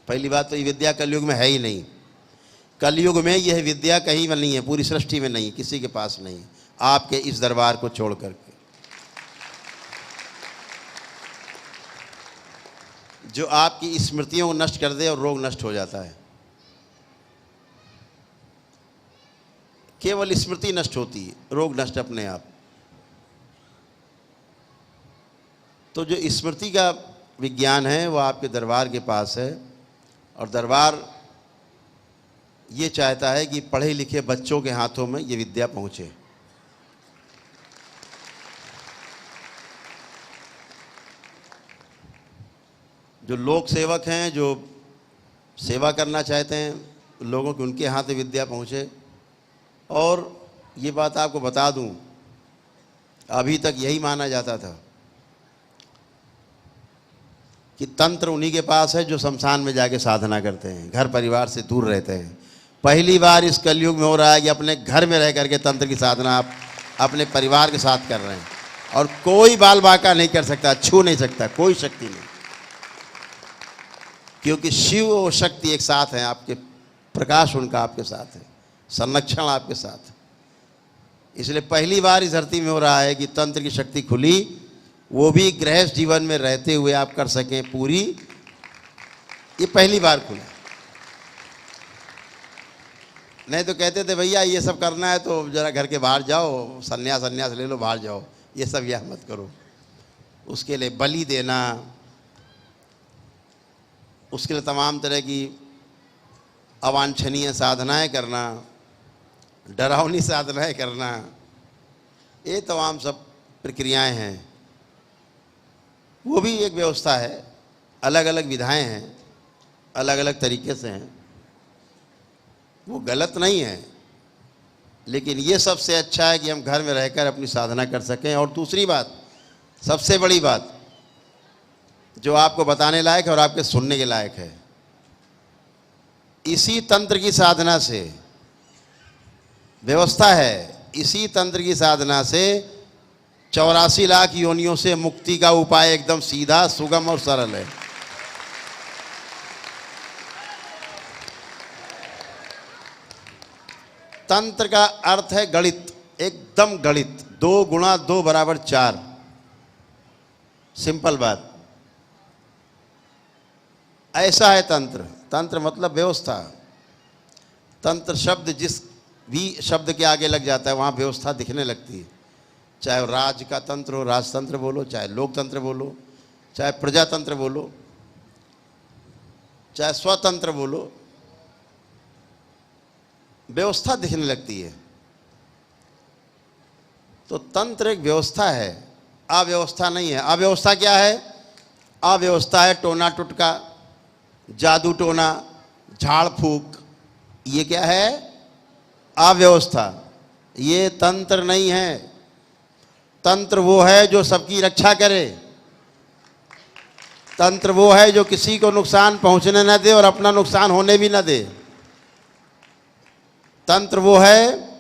पहली बात तो ये विद्या कलयुग में है ही नहीं। कलयुग में यह विद्या कहीं में नहीं है, पूरी सृष्टि में नहीं, किसी के पास नहीं, आपके इस दरबार को छोड़ करके। जो आपकी स्मृतियों को नष्ट कर दे और रोग नष्ट हो जाता है। केवल स्मृति नष्ट होती है, रोग नष्ट अपने आप। तो जो स्मृति का विज्ञान है वो आपके दरबार के पास है, और दरबार ये चाहता है कि पढ़े लिखे बच्चों के हाथों में ये विद्या पहुँचे। जो लोक सेवक हैं, जो सेवा करना चाहते हैं लोगों की, उनके हाथ में विद्या पहुँचे। और ये बात आपको बता दूं, अभी तक यही माना जाता था कि तंत्र उन्हीं के पास है जो शमशान में जाके साधना करते हैं, घर परिवार से दूर रहते हैं। पहली बार इस कलयुग में हो रहा है कि अपने घर में रह करके तंत्र की साधना आप अपने परिवार के साथ कर रहे हैं, और कोई बाल बाका नहीं कर सकता, छू नहीं सकता, कोई शक्ति नहीं, क्योंकि शिव और शक्ति एक साथ हैं। आपके प्रकाश उनका आपके साथ है, संरक्षण आपके साथ। इसलिए पहली बार इस धरती में हो रहा है कि तंत्र की शक्ति खुली, वो भी गृहस्थ जीवन में रहते हुए आप कर सकें पूरी, ये पहली बार खुला। नहीं तो कहते थे भैया ये सब करना है तो जरा घर के बाहर जाओ, सन्यास ले लो, बाहर जाओ, ये सब यह मत करो। उसके लिए बलि देना, उसके लिए तमाम तरह की अवांछनीय साधनाएं करना, डरावनी साधनाएं करना, ये तमाम सब प्रक्रियाएं हैं। वो भी एक व्यवस्था है, अलग अलग विधाएं हैं, अलग अलग तरीके से हैं, वो गलत नहीं है। लेकिन ये सबसे अच्छा है कि हम घर में रहकर अपनी साधना कर सकें। और दूसरी बात, सबसे बड़ी बात जो आपको बताने लायक है और आपके सुनने के लायक है, इसी तंत्र की साधना से व्यवस्था है, इसी तंत्र की साधना से 84 लाख योनियों से मुक्ति का उपाय एकदम सीधा, सुगम और सरल है। तंत्र का अर्थ है गणित, एकदम गणित। 2 गुणा 2 बराबर 4, सिंपल बात। ऐसा है तंत्र। तंत्र मतलब व्यवस्था। तंत्र शब्द जिस भी शब्द के आगे लग जाता है वहाँ व्यवस्था दिखने लगती है। चाहे राज का तंत्र हो, राजतंत्र बोलो, चाहे लोकतंत्र बोलो, चाहे प्रजातंत्र बोलो, चाहे स्वतंत्र बोलो, व्यवस्था दिखने लगती है। तो तंत्र एक व्यवस्था है, अव्यवस्था नहीं है। अव्यवस्था क्या है? अव्यवस्था है टोना टुटका, जादू टोना, झाड़ फूक, ये क्या है? अव्यवस्था। ये तंत्र नहीं है। तंत्र वो है जो सबकी रक्षा करे। तंत्र वो है जो किसी को नुकसान पहुंचने न दे और अपना नुकसान होने भी न दे। तंत्र वो है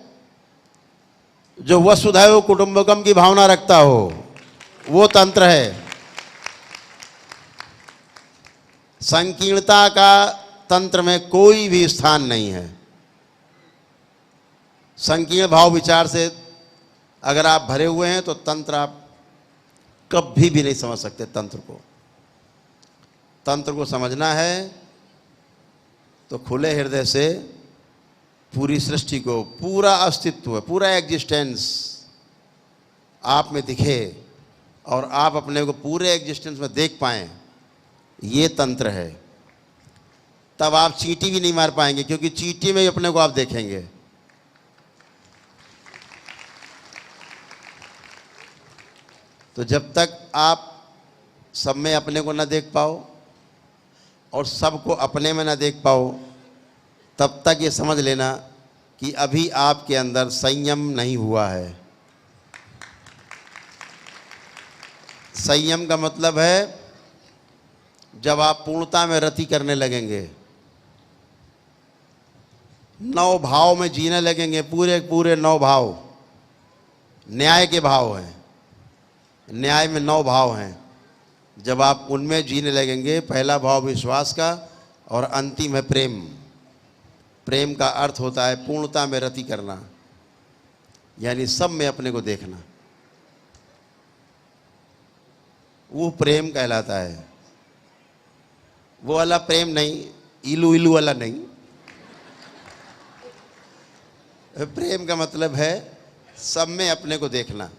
जो वसुधैव कुटुंबकम की भावना रखता हो, वो तंत्र है। संकीर्णता का तंत्र में कोई भी स्थान नहीं है। संकीर्ण भाव विचार से अगर आप भरे हुए हैं तो तंत्र आप कभी भी नहीं समझ सकते। तंत्र को समझना है तो खुले हृदय से पूरी सृष्टि को, पूरा अस्तित्व, पूरा एग्जिस्टेंस आप में दिखे और आप अपने को पूरे एग्जिस्टेंस में देख पाएं, ये तंत्र है। तब आप चींटी भी नहीं मार पाएंगे, क्योंकि चींटी में ही अपने को आप देखेंगे। तो जब तक आप सब में अपने को न देख पाओ और सबको अपने में न देख पाओ, तब तक ये समझ लेना कि अभी आपके अंदर संयम नहीं हुआ है। संयम का मतलब है जब आप पूर्णता में रति करने लगेंगे, 9 भाव में जीने लगेंगे, पूरे पूरे 9 भाव न्याय के भाव हैं। न्याय में 9 भाव हैं। जब आप उनमें जीने लगेंगे, पहला भाव विश्वास का और अंतिम है प्रेम। प्रेम का अर्थ होता है पूर्णता में रति करना, यानी सब में अपने को देखना, वो प्रेम कहलाता है। वो वाला प्रेम नहीं, इलू इलू वाला नहीं। प्रेम का मतलब है सब में अपने को देखना।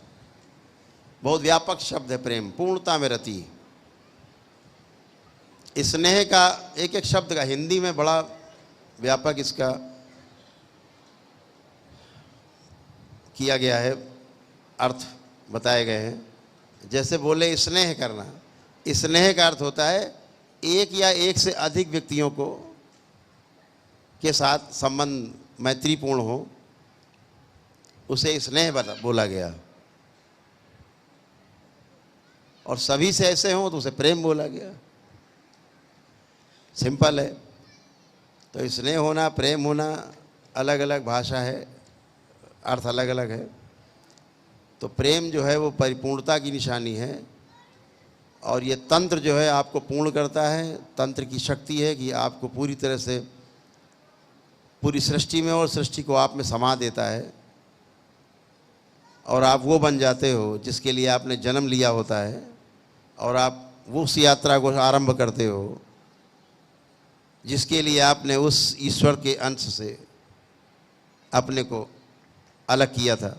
बहुत व्यापक शब्द है प्रेम, पूर्णता में रति। स्नेह का एक एक शब्द का हिंदी में बड़ा व्यापक इसका किया गया है, अर्थ बताए गए हैं। जैसे बोले स्नेह करना, स्नेह का अर्थ होता है एक या एक से अधिक व्यक्तियों को के साथ संबंध मैत्रीपूर्ण हो, उसे स्नेह बोला गया। और सभी से ऐसे हों तो उसे प्रेम बोला गया। सिंपल है। तो स्नेह होना, प्रेम होना अलग अलग भाषा है, अर्थ अलग अलग है। तो प्रेम जो है वो परिपूर्णता की निशानी है, और ये तंत्र जो है आपको पूर्ण करता है। तंत्र की शक्ति है कि आपको पूरी तरह से पूरी सृष्टि में और सृष्टि को आप में समा देता है, और आप वो बन जाते हो जिसके लिए आपने जन्म लिया होता है, और आप वो उस यात्रा को आरंभ करते हो जिसके लिए आपने उस ईश्वर के अंश से अपने को अलग किया था,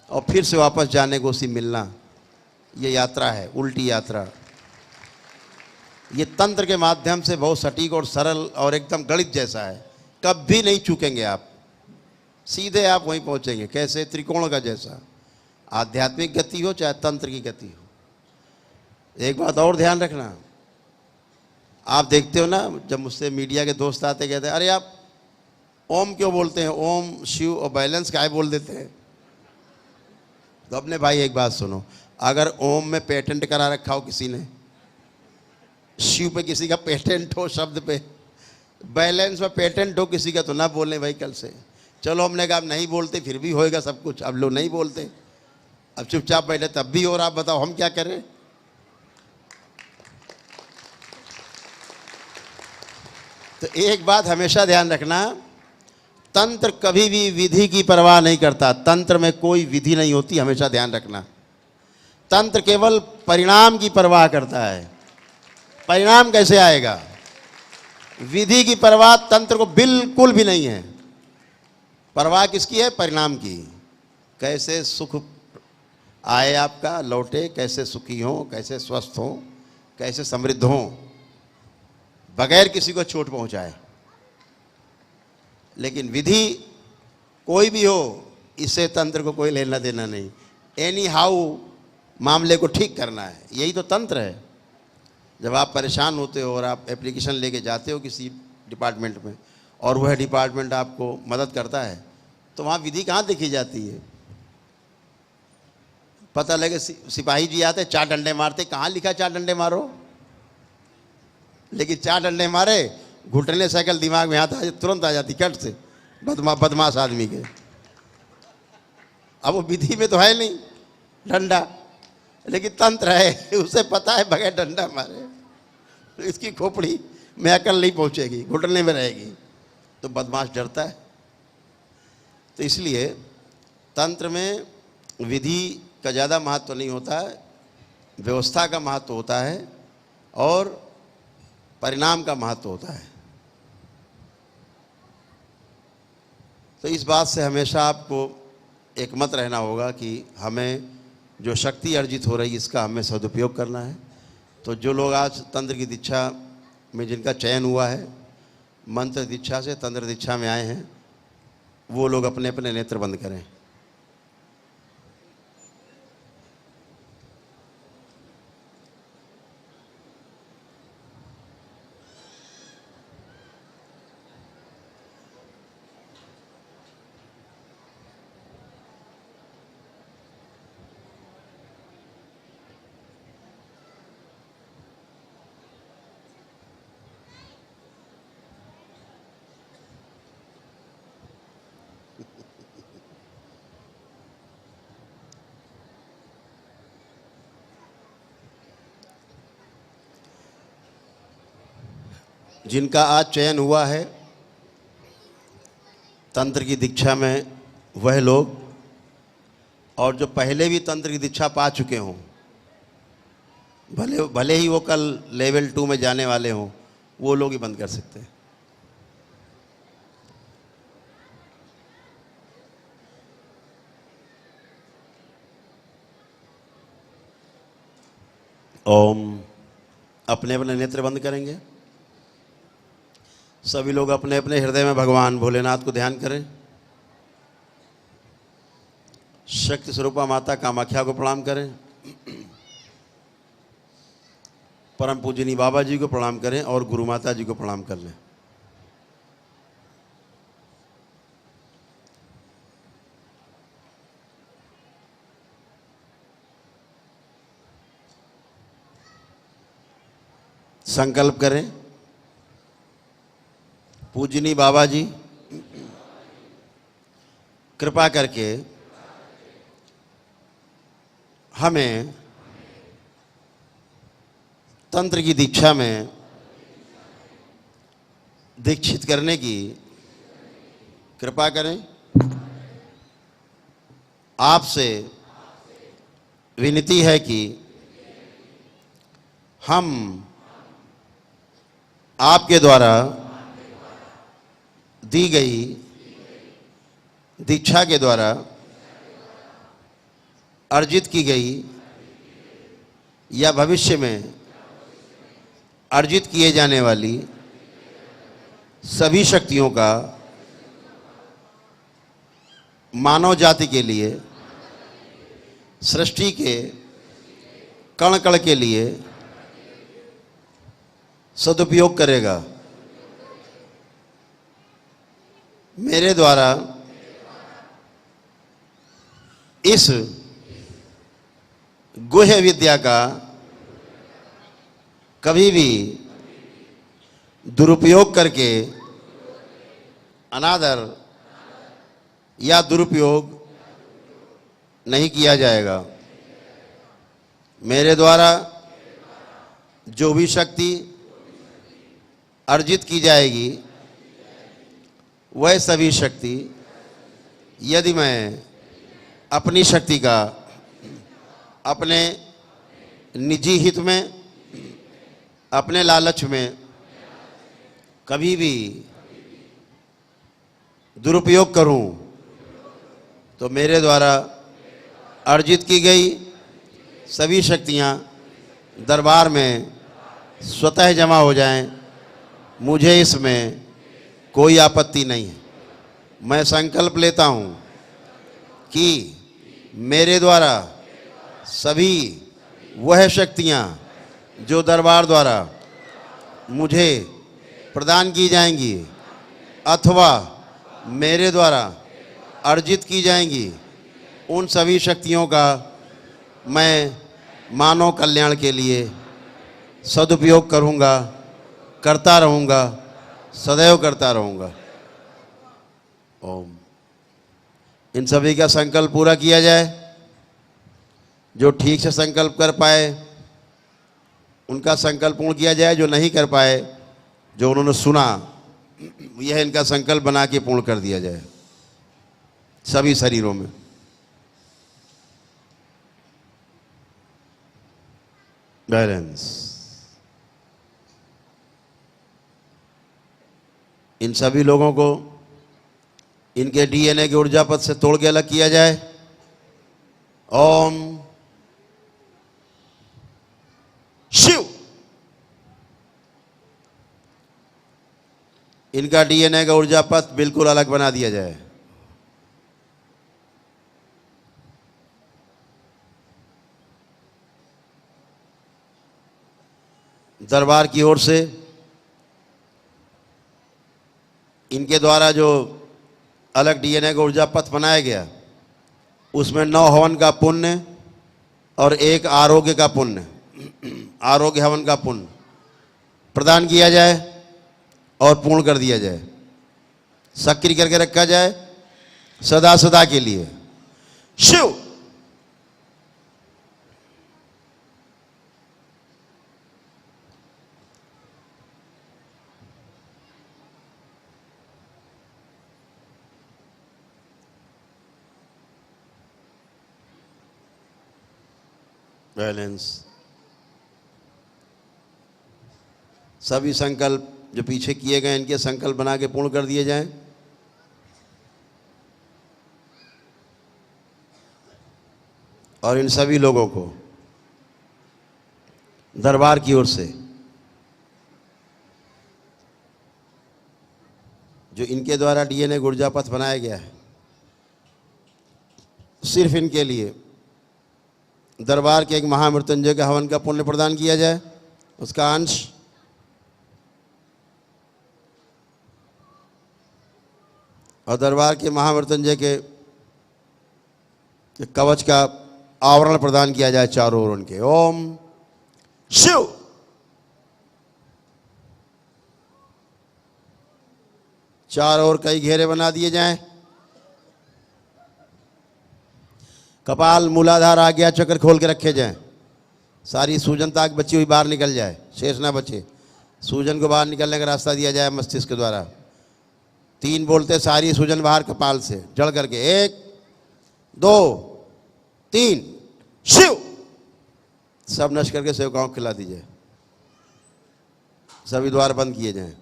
और फिर से वापस जाने को उसी मिलना। ये यात्रा है, उल्टी यात्रा। ये तंत्र के माध्यम से बहुत सटीक और सरल और एकदम गणित जैसा है। कभी नहीं चूकेंगे आप, सीधे आप वहीं पहुंचेंगे। कैसे? त्रिकोण का जैसा। आध्यात्मिक गति हो चाहे तंत्र की गति हो। एक बात और ध्यान रखना, आप देखते हो ना, जब मुझसे मीडिया के दोस्त आते कहते हैं अरे आप ओम क्यों बोलते हैं, ओम शिव और बैलेंस काय बोल देते हैं। तो अपने भाई एक बात सुनो, अगर ओम में पेटेंट करा रखा हो किसी ने, शिव पे किसी का पेटेंट हो शब्द पे, बैलेंस में पेटेंट हो किसी का, तो ना बोलें भाई कल से। चलो हमने कहा नहीं बोलते, फिर भी होएगा सब कुछ। अब लोग नहीं बोलते, अब चुपचाप बैठे तब भी। और आप बताओ हम क्या करें? तो एक बात हमेशा ध्यान रखना, तंत्र कभी भी विधि की परवाह नहीं करता। तंत्र में कोई विधि नहीं होती, हमेशा ध्यान रखना। तंत्र केवल परिणाम की परवाह करता है। परिणाम कैसे आएगा? विधि की परवाह तंत्र को बिल्कुल भी नहीं है। परवाह किसकी है? परिणाम की। कैसे सुख आए आपका, लौटे, कैसे सुखी हो, कैसे स्वस्थ हो, कैसे समृद्ध हो, बगैर किसी को चोट पहुंचाए। लेकिन विधि कोई भी हो, इससे तंत्र को कोई लेना देना नहीं। एनी हाउ मामले को ठीक करना है, यही तो तंत्र है। जब आप परेशान होते हो और आप एप्लीकेशन लेके जाते हो किसी डिपार्टमेंट में, और वह डिपार्टमेंट आपको मदद करता है, तो वहाँ विधि कहाँ देखी जाती है? पता लगे सिपाही जी आते, 4 डंडे मारते, कहाँ लिखा 4 डंडे मारो? लेकिन 4 डंडे मारे, घुटने साइकिल दिमाग में आता है, तुरंत आ जाती कट से बदमाश आदमी के। अब वो विधि में तो है नहीं डंडा, लेकिन तंत्र है, उसे पता है बगैर डंडा मारे तो इसकी खोपड़ी में अकल नहीं पहुंचेगी, घुटने में रहेगी। तो बदमाश डरता है। तो इसलिए तंत्र में विधि का ज़्यादा महत्व नहीं होता है, व्यवस्था का महत्व होता है और परिणाम का महत्व होता है। तो इस बात से हमेशा आपको एकमत रहना होगा कि हमें जो शक्ति अर्जित हो रही है इसका हमें सदुपयोग करना है। तो जो लोग आज तंत्र की दीक्षा में जिनका चयन हुआ है, मंत्र दीक्षा से तंत्र दीक्षा में आए हैं, वो लोग अपने अपने नेत्र बंद करें। जिनका आज चयन हुआ है तंत्र की दीक्षा में, वह लोग, और जो पहले भी तंत्र की दीक्षा पा चुके हों, भले भले ही वो कल लेवल 2 में जाने वाले हों, वो लोग ही बंद कर सकते हैं। ओम। अपने अपने नेत्र बंद करेंगे। सभी लोग अपने अपने हृदय में भगवान भोलेनाथ को ध्यान करें। शक्ति स्वरूपा माता कामाख्या को प्रणाम करें। परम पूजनी बाबा जी को प्रणाम करें और गुरु माता जी को प्रणाम कर लें। संकल्प करें। पूजनी बाबा जी, कृपा करके हमें तंत्र की दीक्षा में दीक्षित करने की कृपा करें। आपसे विनती है कि हम आपके द्वारा दी गई दीक्षा के द्वारा अर्जित की गई या भविष्य में अर्जित किए जाने वाली सभी शक्तियों का मानव जाति के लिए, सृष्टि के कण कण के लिए सदुपयोग करेगा। मेरे द्वारा इस गुह्य विद्या का कभी भी दुरुपयोग करके अनादर या दुरुपयोग नहीं किया जाएगा। मेरे द्वारा जो भी शक्ति अर्जित की जाएगी, वह सभी शक्ति यदि मैं अपनी शक्ति का अपने निजी हित में, अपने लालच में कभी भी दुरुपयोग करूं, तो मेरे द्वारा अर्जित की गई सभी शक्तियां दरबार में स्वतः जमा हो जाएं। मुझे इसमें कोई आपत्ति नहीं है। मैं संकल्प लेता हूं कि मेरे द्वारा सभी वह शक्तियां जो दरबार द्वारा मुझे प्रदान की जाएंगी अथवा मेरे द्वारा अर्जित की जाएंगी, उन सभी शक्तियों का मैं मानव कल्याण के लिए सदुपयोग करूंगा, करता रहूंगा, सदैव करता रहूंगा। ओम। इन सभी का संकल्प पूरा किया जाए। जो ठीक से संकल्प कर पाए उनका संकल्प पूर्ण किया जाए, जो नहीं कर पाए, जो उन्होंने सुना, यह इनका संकल्प बना के पूर्ण कर दिया जाए सभी शरीरों में। बैलेंस। इन सभी लोगों को इनके डीएनए के ऊर्जा पथ से तोड़ के अलग किया जाए। ओम शिव। इनका डीएनए का ऊर्जा पथ बिल्कुल अलग बना दिया जाए। दरबार की ओर से इनके द्वारा जो अलग डीएनए का ऊर्जा पथ बनाया गया, उसमें 9 हवन का पुण्य और 1 आरोग्य का पुण्य, आरोग्य हवन का पुण्य प्रदान किया जाए और पूर्ण कर दिया जाए। सक्रिय करके रखा जाए सदा सदा के लिए। शिव। बैलेंस। सभी संकल्प जो पीछे किए गए इनके संकल्प बना के पूर्ण कर दिए जाएं। और इन सभी लोगों को दरबार की ओर से जो इनके द्वारा डीएनए गुर्जा पथ बनाया गया है, सिर्फ इनके लिए दरबार के एक महामृत्युंजय के हवन का पुण्य प्रदान किया जाए। उसका अंश और दरबार के महामृत्युंजय के कवच का आवरण प्रदान किया जाए चारों ओर उनके। ओम शिव। चारों ओर कई घेरे बना दिए जाएं। कपाल मूलाधार आज्ञा चक्र खोल के रखे जाएं। सारी सूजन ताक बची हुई बाहर निकल जाए, शेष ना बचे। सूजन को बाहर निकलने का रास्ता दिया जाए मस्तिष्क के द्वारा। 3 बोलते सारी सूजन बाहर कपाल से जड़ करके। 1 2 3 शिव। सब नष्ट करके सेवकाओं को खिला दीजिए। सभी द्वार बंद किए जाएं।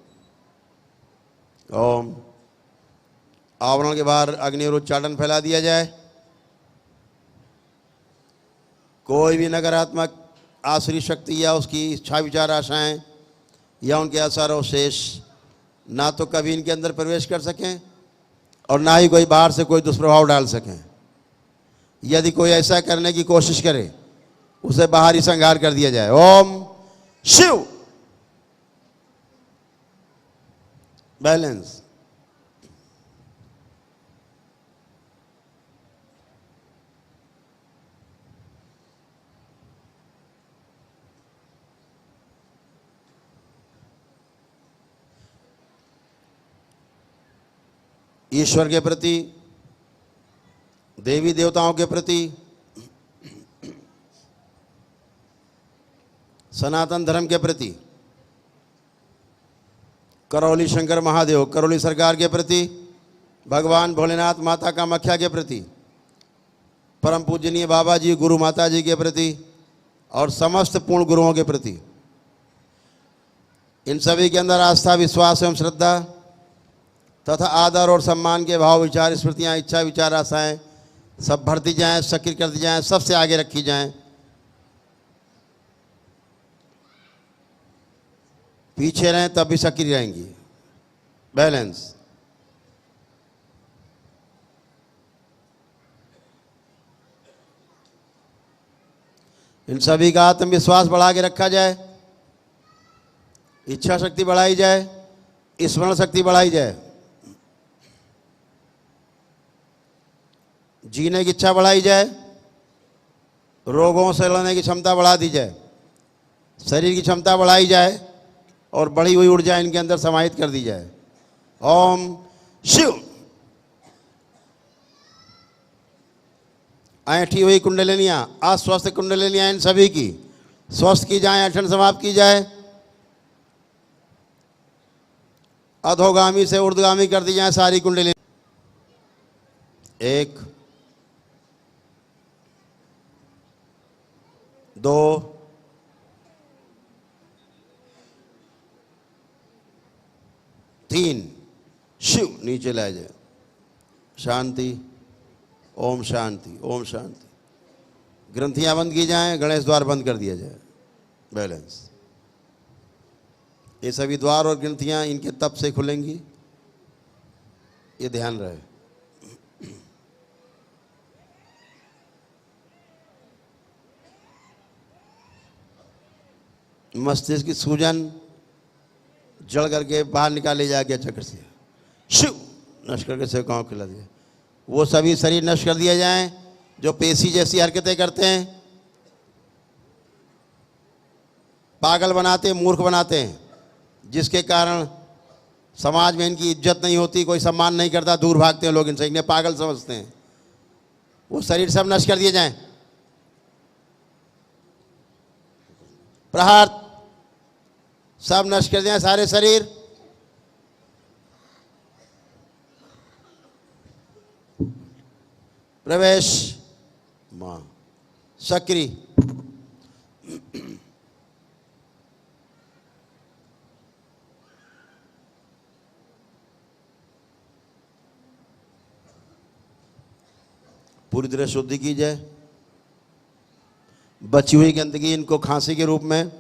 ओम। आवरण के बाहर अग्नि और उच्चाटन फैला दिया जाए। कोई भी नकारात्मक आसुरी शक्ति या उसकी इच्छा विचार आशाएं या उनके असर और शेष ना तो कभी इनके अंदर प्रवेश कर सकें और ना ही कोई बाहर से कोई दुष्प्रभाव डाल सकें। यदि कोई ऐसा करने की कोशिश करे उसे बाहर ही संहार कर दिया जाए। ओम शिव। बैलेंस। ईश्वर के प्रति, देवी देवताओं के प्रति, सनातन धर्म के प्रति, करौली शंकर महादेव करौली सरकार के प्रति, भगवान भोलेनाथ माता कामाख्या के प्रति, परम पूजनीय बाबा जी गुरु माता जी के प्रति और समस्त पूर्ण गुरुओं के प्रति, इन सभी के अंदर आस्था, विश्वास एवं श्रद्धा तथा आदर और सम्मान के भाव, विचार, स्मृतियाँ, इच्छा, विचार, आशाएं सब भरती जाएं, सक्रिय कर दी जाएं, सबसे आगे रखी जाएं। पीछे रहें तब भी सक्रिय रहेंगी। बैलेंस। इन सभी का आत्मविश्वास बढ़ा के रखा जाए, इच्छा शक्ति बढ़ाई जाए, स्मरण शक्ति बढ़ाई जाए, जीने की इच्छा बढ़ाई जाए, रोगों से लड़ने की क्षमता बढ़ा दी जाए, शरीर की क्षमता बढ़ाई जाए और बढ़ी हुई ऊर्जा इनके अंदर समाहित कर दी जाए। ओम शिव। ऐठी हुई कुंडलिनियाँ, अस्वस्थ कुंडलिनियाँ इन सभी की स्वस्थ की जाए, ऐठन समाप्त की जाए, अधोगामी से ऊर्ध्वगामी कर दी जाए सारी कुंडलियाँ। 1 2 3 शिव। नीचे लाया जाए। शांति। ओम शांति। ओम शांति। ग्रंथियां बंद की जाएं, गणेश द्वार बंद कर दिया जाए। बैलेंस। ये सभी द्वार और ग्रंथियां इनके तप से खुलेंगी, ये ध्यान रहे। मस्तिष्क की सूजन जड़ करके बाहर निकाले जाके चक्र से शिव नष्ट करके सेवकाओं को खिला दिया। वो सभी शरीर नष्ट कर दिए जाएं जो पेशी जैसी हरकतें करते हैं, पागल बनाते हैं, मूर्ख बनाते हैं, जिसके कारण समाज में इनकी इज्जत नहीं होती, कोई सम्मान नहीं करता, दूर भागते हैं लोग इनसे, इन्हें पागल समझते हैं। वो शरीर सब नष्ट कर दिए जाएं। प्रहार। सब नष्ट कर दिए सारे शरीर। प्रवेश। मां सक्रिय। पूरी तरह शुद्धि की जाए। बची हुई गंदगी इनको खांसी के रूप में,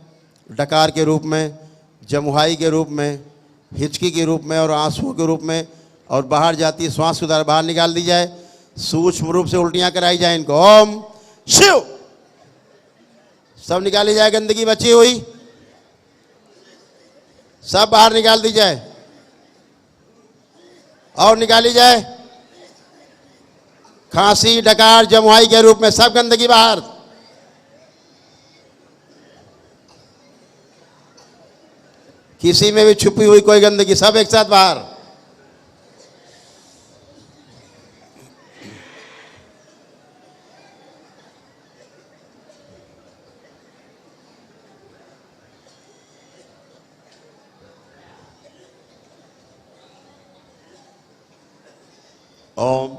डकार के रूप में, जमुहाई के रूप में, हिचकी के रूप में और आंसुओं के रूप में और बाहर जाती है श्वास के द्वारा बाहर निकाल दी जाए। सूक्ष्म रूप से उल्टियां कराई जाए इनको। ओम शिव। सब निकाली जाए गंदगी बची हुई, सब बाहर निकाल दी जाए और निकाली जाए। खांसी, डकार, जमुहाई के रूप में सब गंदगी बाहर। किसी में भी छुपी हुई कोई गंदगी सब एक साथ बाहर। ओम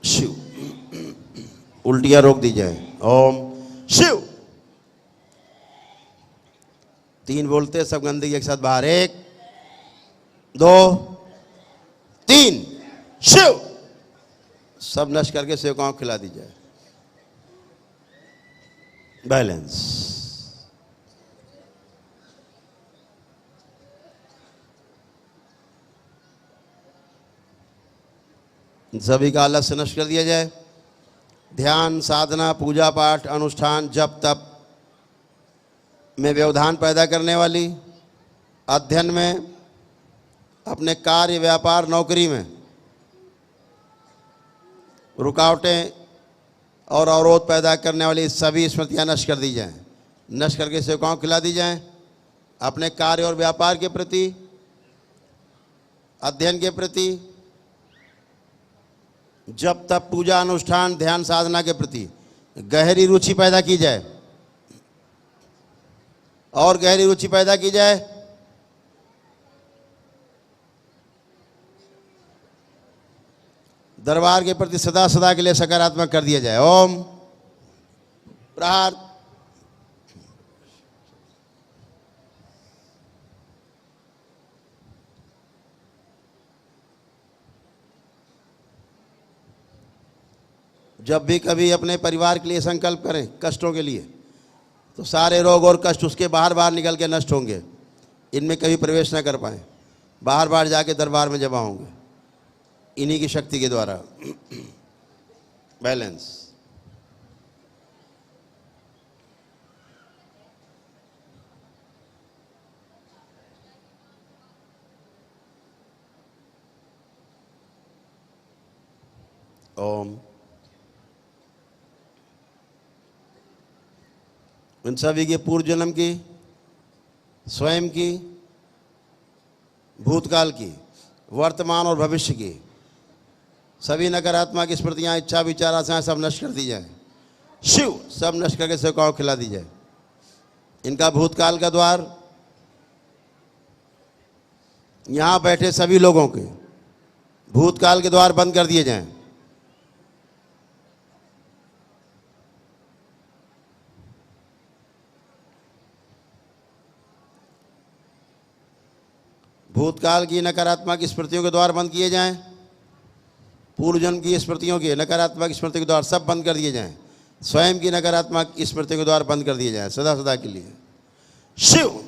शिव। उल्टियां रोक दी जाए। ओम शिव। 3 बोलते सब गंदगी एक साथ बाहर। 1 2 3 शिव। सब नष्ट करके सेवकाओं को खिला दी जाए। बैलेंस। सभी का आलस्य नष्ट कर दिया जाए। ध्यान, साधना, पूजा पाठ, अनुष्ठान, जप तप में व्यवधान पैदा करने वाली, अध्ययन में, अपने कार्य, व्यापार, नौकरी में रुकावटें और अवरोध पैदा करने वाली सभी स्मृतियां नष्ट कर दी जाएं। नष्ट करके सेवकाओं को खिला दी जाएं। अपने कार्य और व्यापार के प्रति, अध्ययन के प्रति, जब तक पूजा, अनुष्ठान, ध्यान, साधना के प्रति गहरी रुचि पैदा की जाए और गहरी रुचि पैदा की जाए। दरबार के प्रति सदा सदा के लिए सकारात्मक कर दिया जाए। ओम प्रहार। जब भी कभी अपने परिवार के लिए संकल्प करें, कष्टों के लिए, तो सारे रोग और कष्ट उसके बाहर बाहर निकल के नष्ट होंगे। इनमें कभी प्रवेश न कर पाए, बाहर बाहर जाके दरबार में जमा होंगे इन्हीं की शक्ति के द्वारा। बैलेंस। ओम। उन सभी के पूर्व जन्म की, स्वयं की, भूतकाल की, वर्तमान और भविष्य की सभी नकारात्मक स्मृतियां, इच्छा, विचार, आशाएं सब नष्ट कर दी जाए। शिव। सब नष्ट करके सेवकाओं को खिला दी जाए। इनका भूतकाल का द्वार, यहां बैठे सभी लोगों के भूतकाल के द्वार बंद कर दिए जाएं। भूतकाल की नकारात्मक स्मृतियों के द्वार बंद किए जाएं। पूर्व जन्म की स्मृतियों के नकारात्मक स्मृति के द्वार सब बंद कर दिए जाएं। स्वयं की नकारात्मक स्मृति के द्वार बंद कर दिए जाएं सदा सदा के लिए। शिव।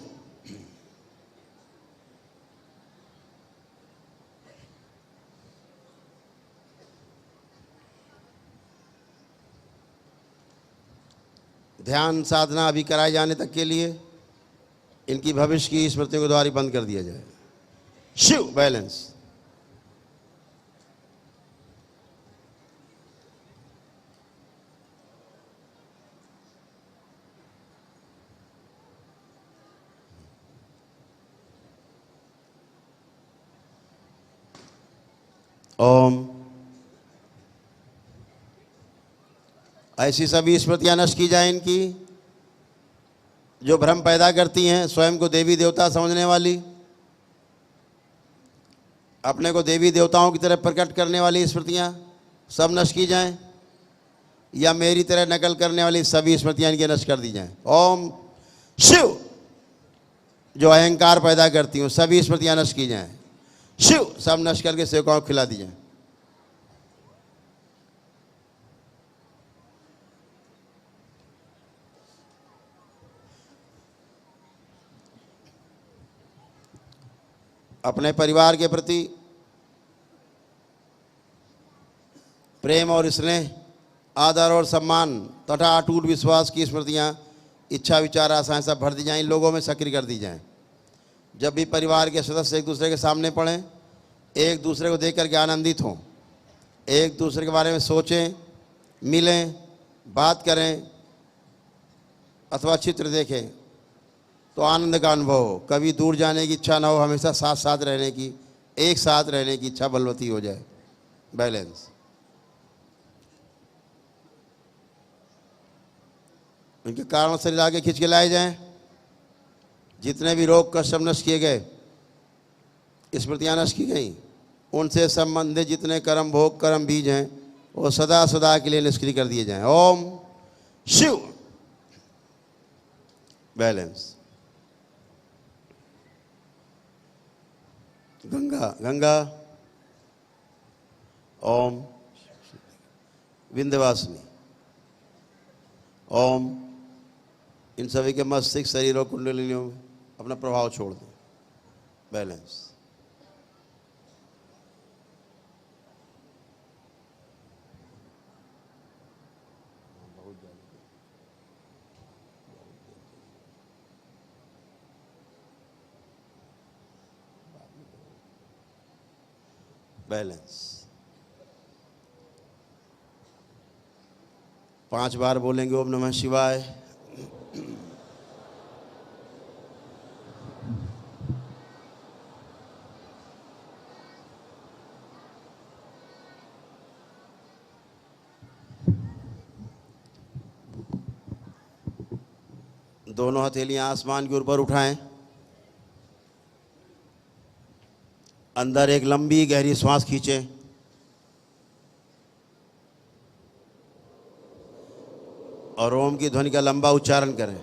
ध्यान, साधना अभी कराए जाने तक के लिए इनकी भविष्य की स्मृतियों के द्वार ही बंद कर दिया जाए। शिव। बैलेंस। ओम। ऐसी सभी स्मृतियां नष्ट की जाए इनकी जो भ्रम पैदा करती हैं, स्वयं को देवी देवता समझने वाली, अपने को देवी देवताओं की तरह प्रकट करने वाली स्मृतियां सब नष्ट की जाएं, या मेरी तरह नकल करने वाली सभी स्मृतियां इनके नष्ट कर दी जाएं। ओम शिव। जो अहंकार पैदा करती हूँ, सभी स्मृतियाँ नष्ट की जाएं। शिव, सब नष्ट करके सेवकाओं को खिला दी जाए। अपने परिवार के प्रति प्रेम और स्नेह, आदर और सम्मान तथा अटूट विश्वास की स्मृतियाँ, इच्छा, विचार, आशाएं सब भर दी जाएं, लोगों में सक्रिय कर दी जाएं। जब भी परिवार के सदस्य एक दूसरे के सामने पड़ें, एक दूसरे को देख करके आनंदित हों, एक दूसरे के बारे में सोचें, मिलें, बात करें अथवा चित्र देखें तो आनंद का अनुभव हो। कभी दूर जाने की इच्छा ना हो, हमेशा साथ साथ रहने की, एक साथ रहने की इच्छा बलवती हो जाए। बैलेंस। उनके कारण शरीर आगे खींच के लाए जाएं। जितने भी रोग कष्ट नष्ट किए गए, स्मृतियाँ नष्ट की गई, उनसे संबंधित जितने कर्म भोग कर्म बीज हैं वो सदा सदा के लिए निष्क्रिय कर दिए जाएं। ओम शिव। बैलेंस। गंगा गंगा। ओम विंध्यवासिनी। ओम। इन सभी के मस्तिष्क, शरीर और कुंडलिनियों में अपना प्रभाव छोड़ दें। बैलेंस। बैलेंस। 5 बार बोलेंगे ओम नमः शिवाय। दोनों हथेलियां आसमान के ऊपर उठाएं। अंदर एक लंबी गहरी श्वास खींचें। और ओम की ध्वनि का लंबा उच्चारण करें।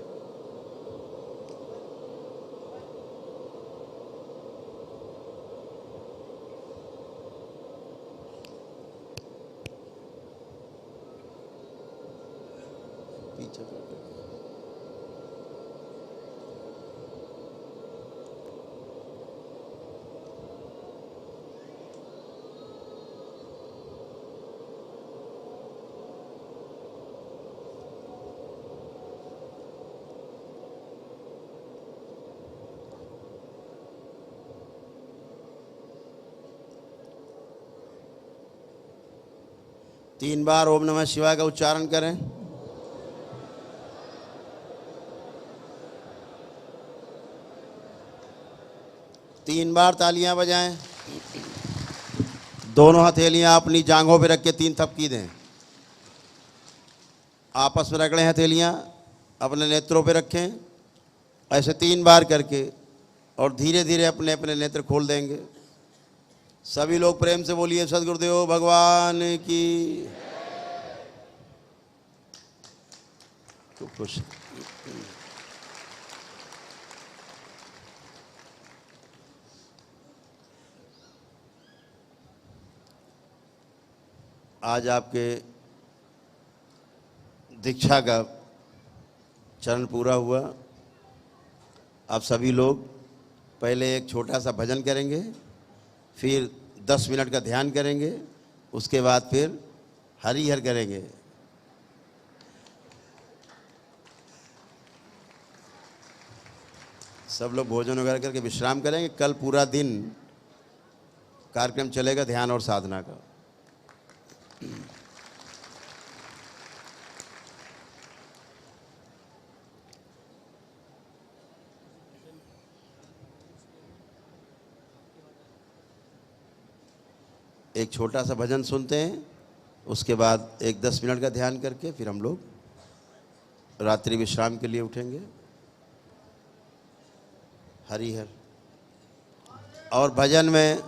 तीन बार ओम नमः शिवाय का उच्चारण करें। तीन बार तालियां बजाएं। दोनों हथेलियां अपनी जांघों पे रख के 3 थपकी दें। आपस में रगड़ें हथेलियां, अपने नेत्रों पे रखें ऐसे 3 बार करके, और धीरे धीरे अपने अपने नेत्र खोल देंगे। सभी लोग प्रेम से बोलिए सद्गुरुदेव भगवान की। तो खुश। आज आपके दीक्षा का चरण पूरा हुआ। आप सभी लोग पहले एक छोटा सा भजन करेंगे, फिर 10 मिनट का ध्यान करेंगे, उसके बाद फिर हरिहर करेंगे। सब लोग भोजन वगैरह करके विश्राम करेंगे। कल पूरा दिन कार्यक्रम चलेगा ध्यान और साधना का। एक छोटा सा भजन सुनते हैं, उसके बाद एक 10 मिनट का ध्यान करके फिर हम लोग रात्रि विश्राम के लिए उठेंगे। हरिहर। और भजन में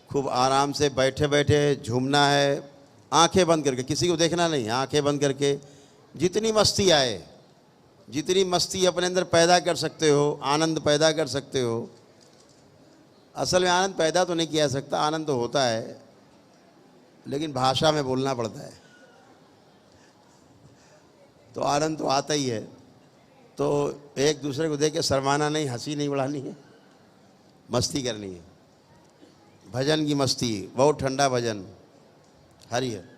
खूब आराम से बैठे बैठे झूमना है, आंखें बंद करके, किसी को देखना नहीं, आंखें बंद करके जितनी मस्ती आए जितनी मस्ती अपने अंदर पैदा कर सकते हो, आनंद पैदा कर सकते हो। असल में आनंद पैदा तो नहीं किया जा सकता, आनंद तो होता है, लेकिन भाषा में बोलना पड़ता है, तो आनंद तो आता ही है। तो एक दूसरे को देख के शर्माना नहीं, हंसी नहीं उड़ानी है, मस्ती करनी है। भजन की मस्ती, बहुत ठंडा भजन। हरि हर।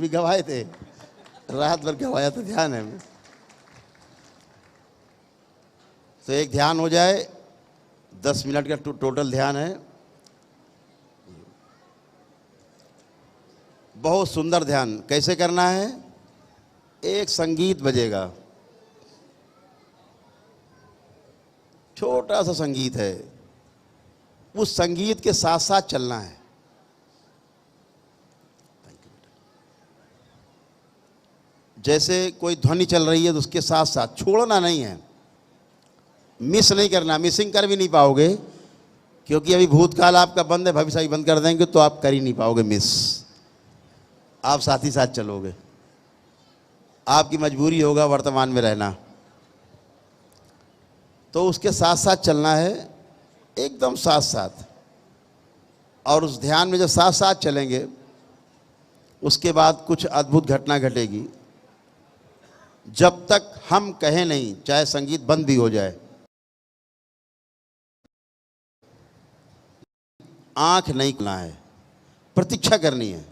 अभी गवाए थे, रात भर गवाया था ध्यान है। तो एक ध्यान हो जाए, 10 मिनट का टोटल ध्यान है। बहुत सुंदर ध्यान। कैसे करना है? एक संगीत बजेगा, छोटा सा संगीत है, उस संगीत के साथ साथ चलना है। जैसे कोई ध्वनि चल रही है तो उसके साथ साथ, छोड़ना नहीं है, मिस नहीं करना। मिसिंग कर भी नहीं पाओगे, क्योंकि अभी भूतकाल आपका बंद है, भविष्य भी बंद कर देंगे तो आप कर ही नहीं पाओगे मिस। आप साथ ही साथ चलोगे। आपकी मजबूरी होगा वर्तमान में रहना, तो उसके साथ साथ चलना है, एकदम साथ साथ। और उस ध्यान में जब साथ साथ चलेंगे, उसके बाद कुछ अद्भुत घटना घटेगी। जब तक हम कहें नहीं, चाहे संगीत बंद भी हो जाए, आंख नहीं खुलना है, प्रतीक्षा करनी है।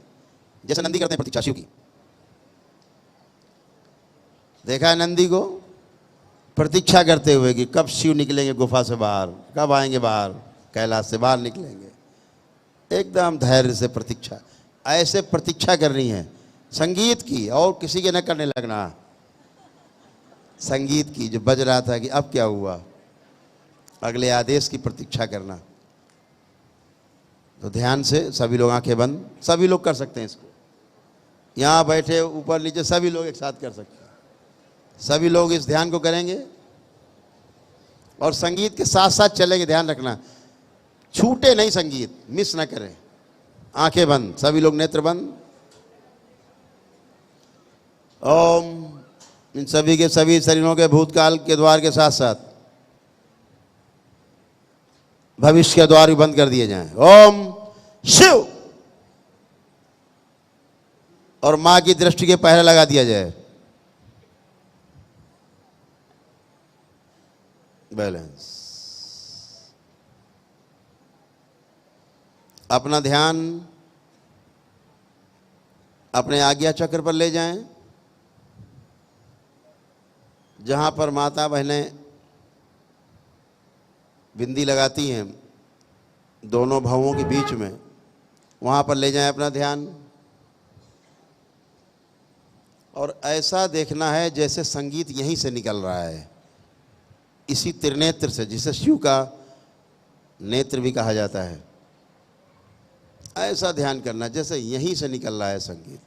जैसे नंदी करते हैं प्रतीक्षा शिव की, देखा है नंदी को प्रतीक्षा करते हुए कि कब शिव निकलेंगे गुफा से बाहर, कब आएंगे बाहर, कैलाश से बाहर निकलेंगे। एकदम धैर्य से प्रतीक्षा, ऐसे प्रतीक्षा करनी है संगीत की, और किसी के न करने लगना। संगीत की जो बज रहा था कि अब क्या हुआ, अगले आदेश की प्रतीक्षा करना। तो ध्यान से सभी लोग आंखें बंद, सभी लोग कर सकते हैं इसको, यहाँ बैठे ऊपर नीचे सभी लोग एक साथ कर सकते हैं। सभी लोग इस ध्यान को करेंगे और संगीत के साथ साथ चलेंगे। ध्यान रखना, छूटे नहीं संगीत, मिस ना करें। आंखें बंद, सभी लोग नेत्र बंद। ओम, इन सभी के सभी शरीरों के भूतकाल के द्वार के साथ साथ भविष्य के द्वार भी बंद कर दिए जाएं। ओम शिव, और मां की दृष्टि के पहरे लगा दिया जाए। बैलेंस। अपना ध्यान अपने आज्ञा चक्र पर ले जाएं, जहां पर माता बहनें बिंदी लगाती हैं दोनों भावों के बीच में, वहां पर ले जाएं अपना ध्यान। और ऐसा देखना है जैसे संगीत यहीं से निकल रहा है, इसी त्रिनेत्र से, जिसे शिव का नेत्र भी कहा जाता है। ऐसा ध्यान करना जैसे यहीं से निकल रहा है संगीत।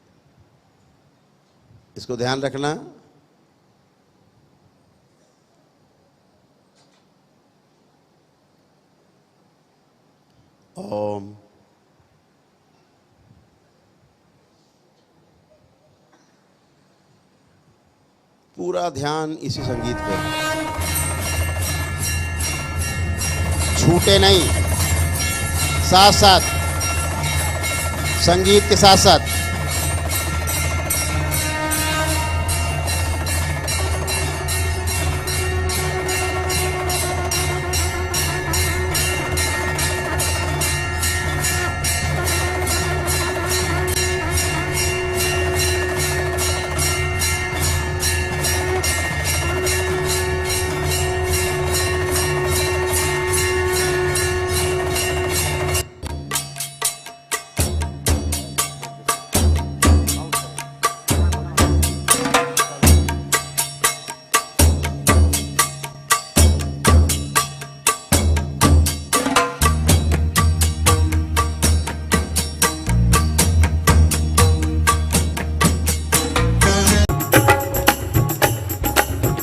इसको ध्यान रखना। ओम। पूरा ध्यान इसी संगीत पे, छूटे नहीं, साथ साथ संगीत के साथ साथ।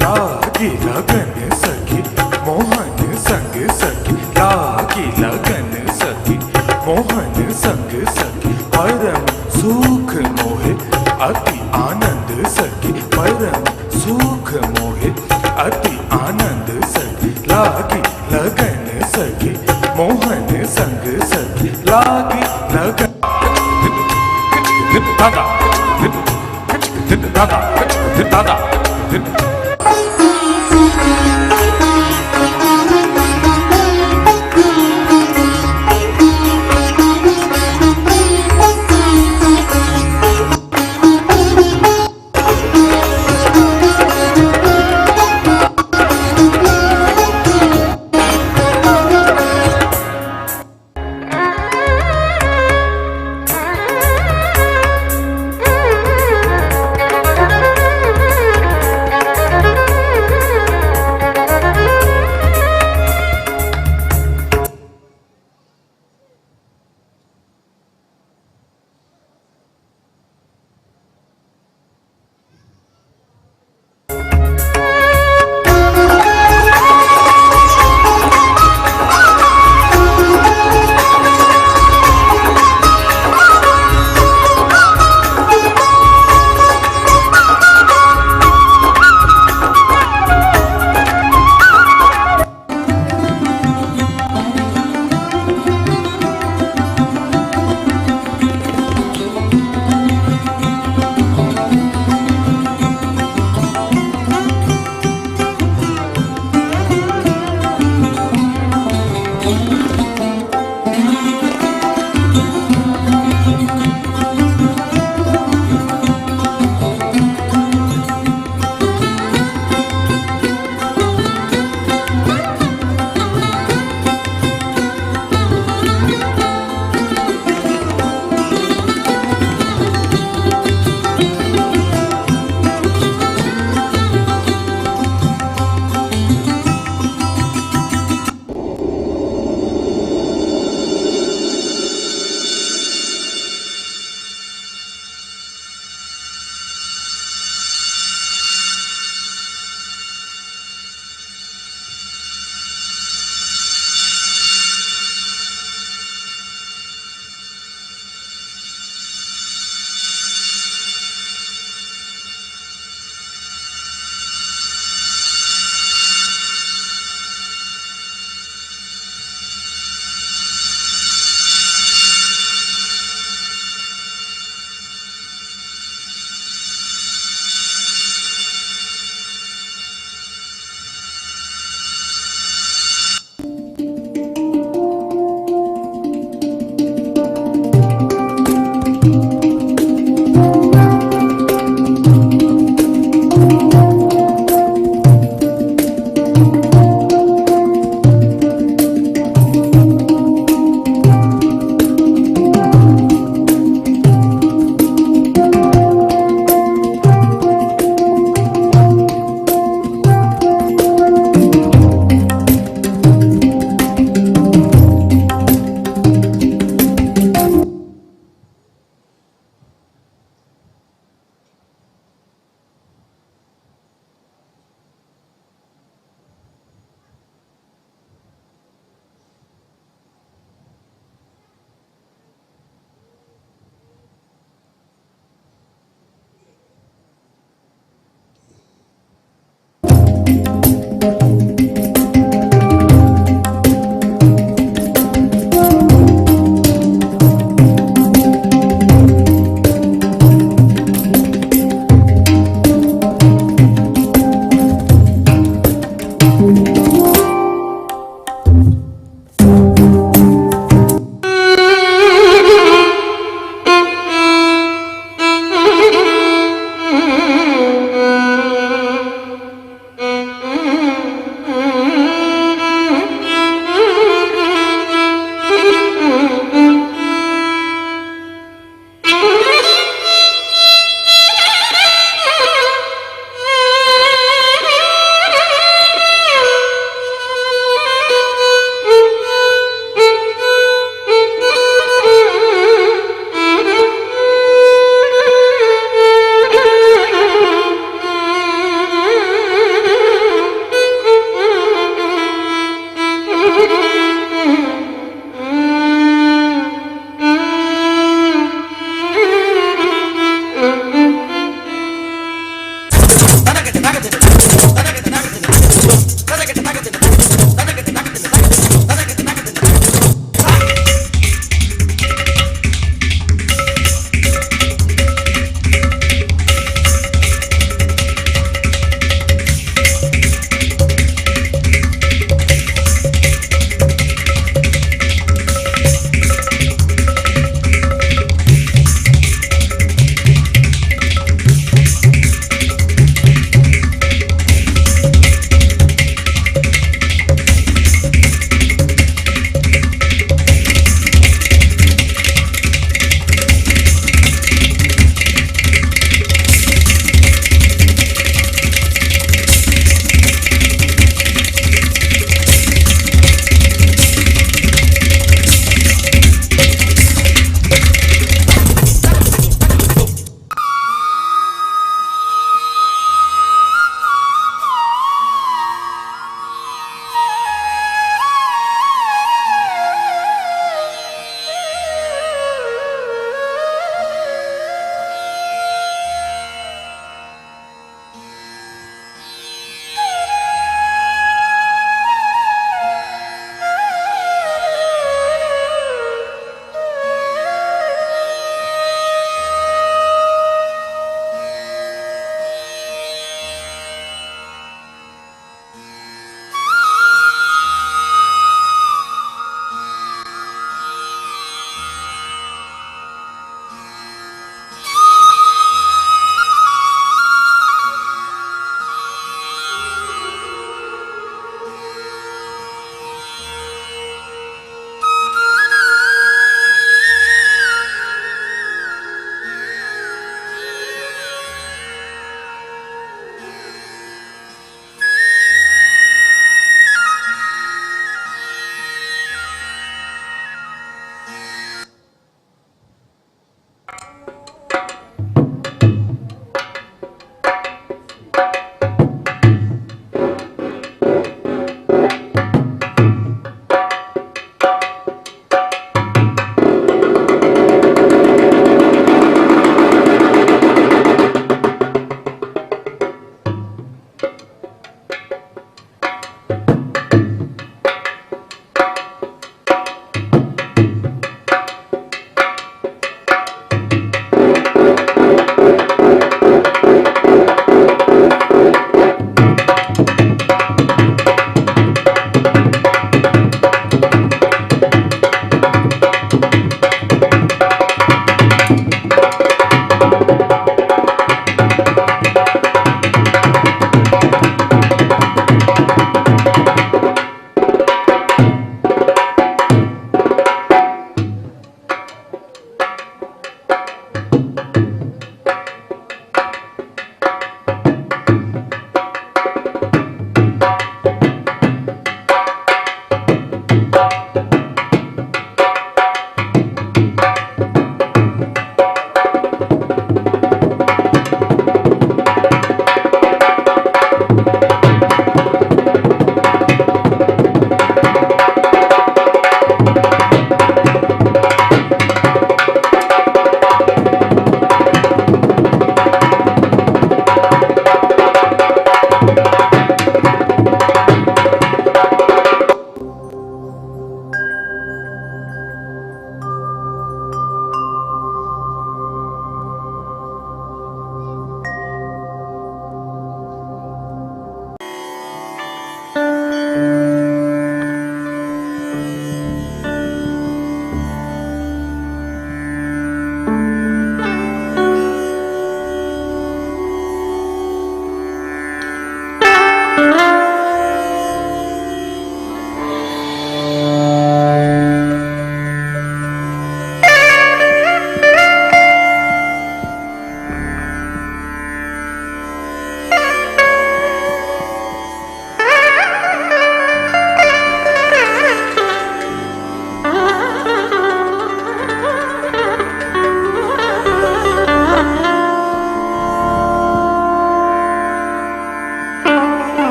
लागी लगन सखी मोहन संग सखी, लागी लगन सखी मोहन संग सखी, परम सुख मोहे अति आनंद सखी, परम सुख मोहे अति आनंद सखी। लागी लगन सखी मोहन संग सखी, लागी लगन दादा दादा दादा।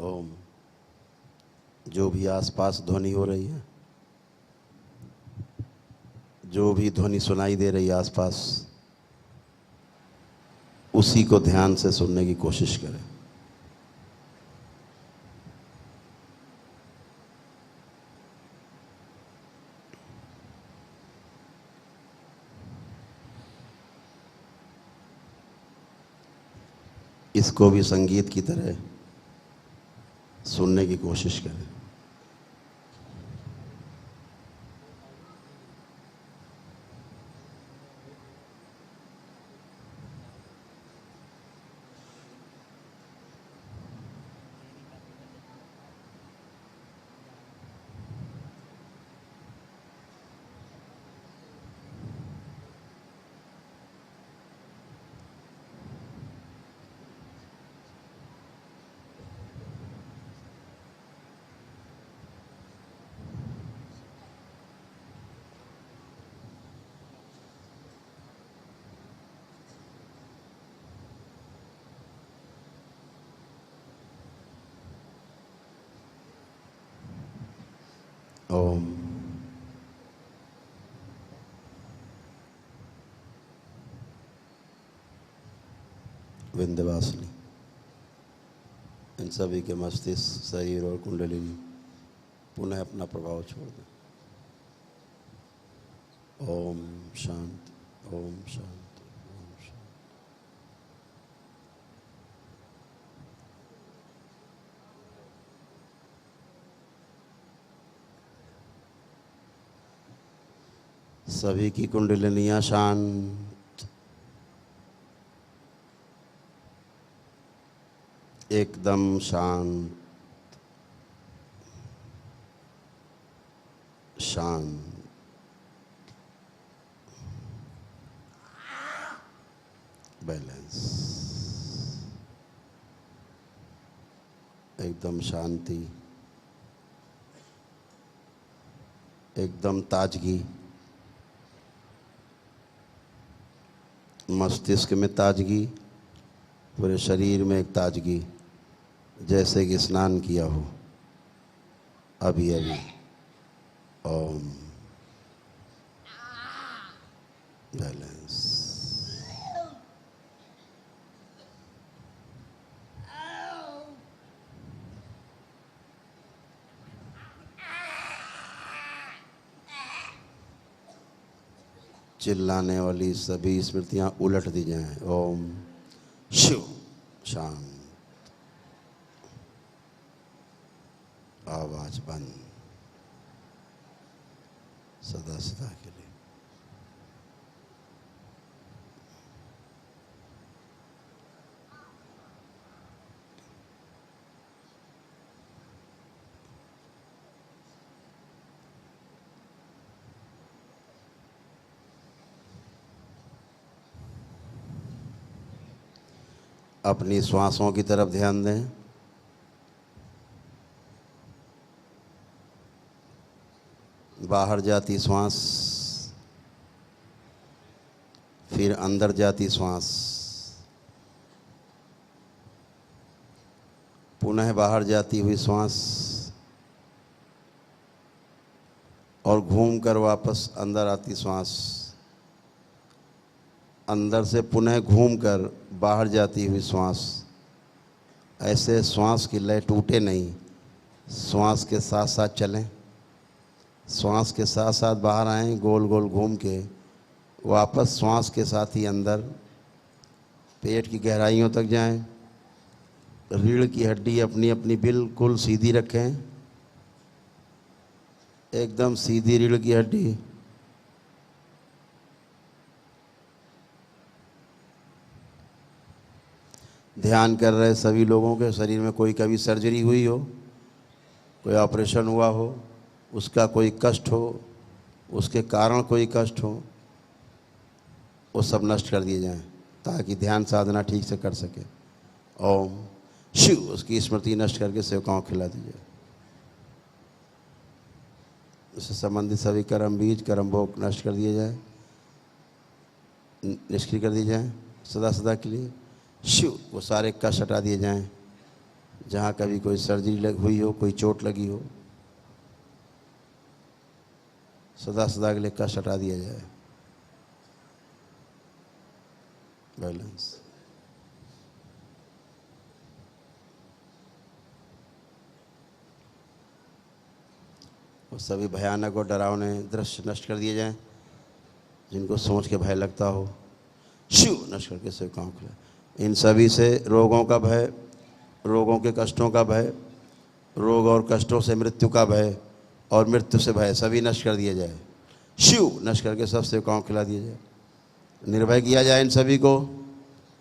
ओम। जो भी आसपास ध्वनि हो रही है, जो भी ध्वनि सुनाई दे रही है आसपास, उसी को ध्यान से सुनने की कोशिश करें। इसको भी संगीत की तरह सुनने की कोशिश करें। ओम। विंध्यवासिनी, इन सभी के मस्तिष्क, शरीर और कुंडलिनी पुनः अपना प्रभाव छोड़ दें। ओम शांति, ओम शांति, ओम शांति। सभी की कुंडलिनियां शांत, एकदम शांत, शांत। बैलेंस, एकदम शांति, एकदम ताजगी, मस्तिष्क में ताजगी, पूरे शरीर में एक ताजगी, जैसे कि स्नान किया हो अभी अभी। ओम। बैलेंस। चिल्लाने वाली सभी स्मृतियां उलट दी जाएं। ओम शिव शांत। आवाज बंद। सदा सदा के लिए। अपनी श्वासों की तरफ ध्यान दें। बाहर जाती श्वास, फिर अंदर जाती श्वास, पुनः बाहर जाती हुई श्वास और घूमकर वापस अंदर आती श्वास, अंदर से पुनः घूमकर बाहर जाती हुई श्वास। ऐसे श्वास की लय टूटे नहीं, श्वास के साथ साथ चलें। श्वास के साथ साथ बाहर आएं, गोल गोल घूम के वापस श्वास के साथ ही अंदर पेट की गहराइयों तक जाएं। रीढ़ की हड्डी अपनी अपनी बिल्कुल सीधी रखें, एकदम सीधी रीढ़ की हड्डी। ध्यान कर रहे सभी लोगों के शरीर में कोई कभी सर्जरी हुई हो, कोई ऑपरेशन हुआ हो, उसका कोई कष्ट हो, उसके कारण कोई कष्ट हो, वो सब नष्ट कर दिए जाएं ताकि ध्यान साधना ठीक से कर सके। ओम शिव, उसकी स्मृति नष्ट करके सेवकाओं खिला दीजिए। उससे संबंधित सभी कर्म बीज कर्म भोग नष्ट कर दिए जाए, निष्क्रिय कर दिए जाए सदा सदा के लिए। शिव, वो सारे कष्ट हटा दिए जाएं जहाँ कभी कोई सर्जरी हुई हो, कोई चोट लगी हो, सदा सदा के लिए कष्ट हटा दिया जाए। बैलेंस। वो सभी भयानक और डरावने दृश्य नष्ट कर दिए जाएं जिनको सोच के भय लगता हो। शिव, नष्ट करके सेवकाओं को। इन सभी से रोगों का भय, रोगों के कष्टों का भय, रोग और कष्टों से मृत्यु का भय और मृत्यु से भय सभी नष्ट कर दिए जाए। शिव, नष्ट करके सब सेवकाओं खिला दिया जाए। निर्भय किया जाए, इन सभी को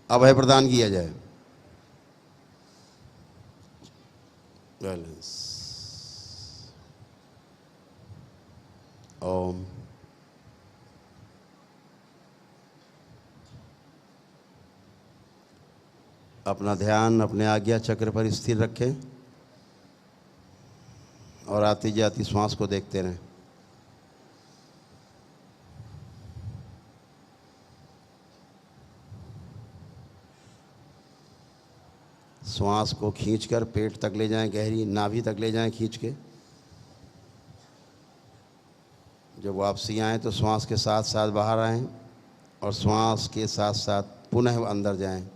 अभय प्रदान किया जाए। बैलेंस। ओम अपना ध्यान अपने आज्ञा चक्र पर स्थिर रखें और आती जाती श्वास को देखते रहें। श्वास को खींचकर पेट तक ले जाएं, गहरी नाभि तक ले जाएं खींच के। जब वापसी आएँ तो श्वास के साथ साथ बाहर आएं और श्वास के साथ साथ पुनः अंदर जाएं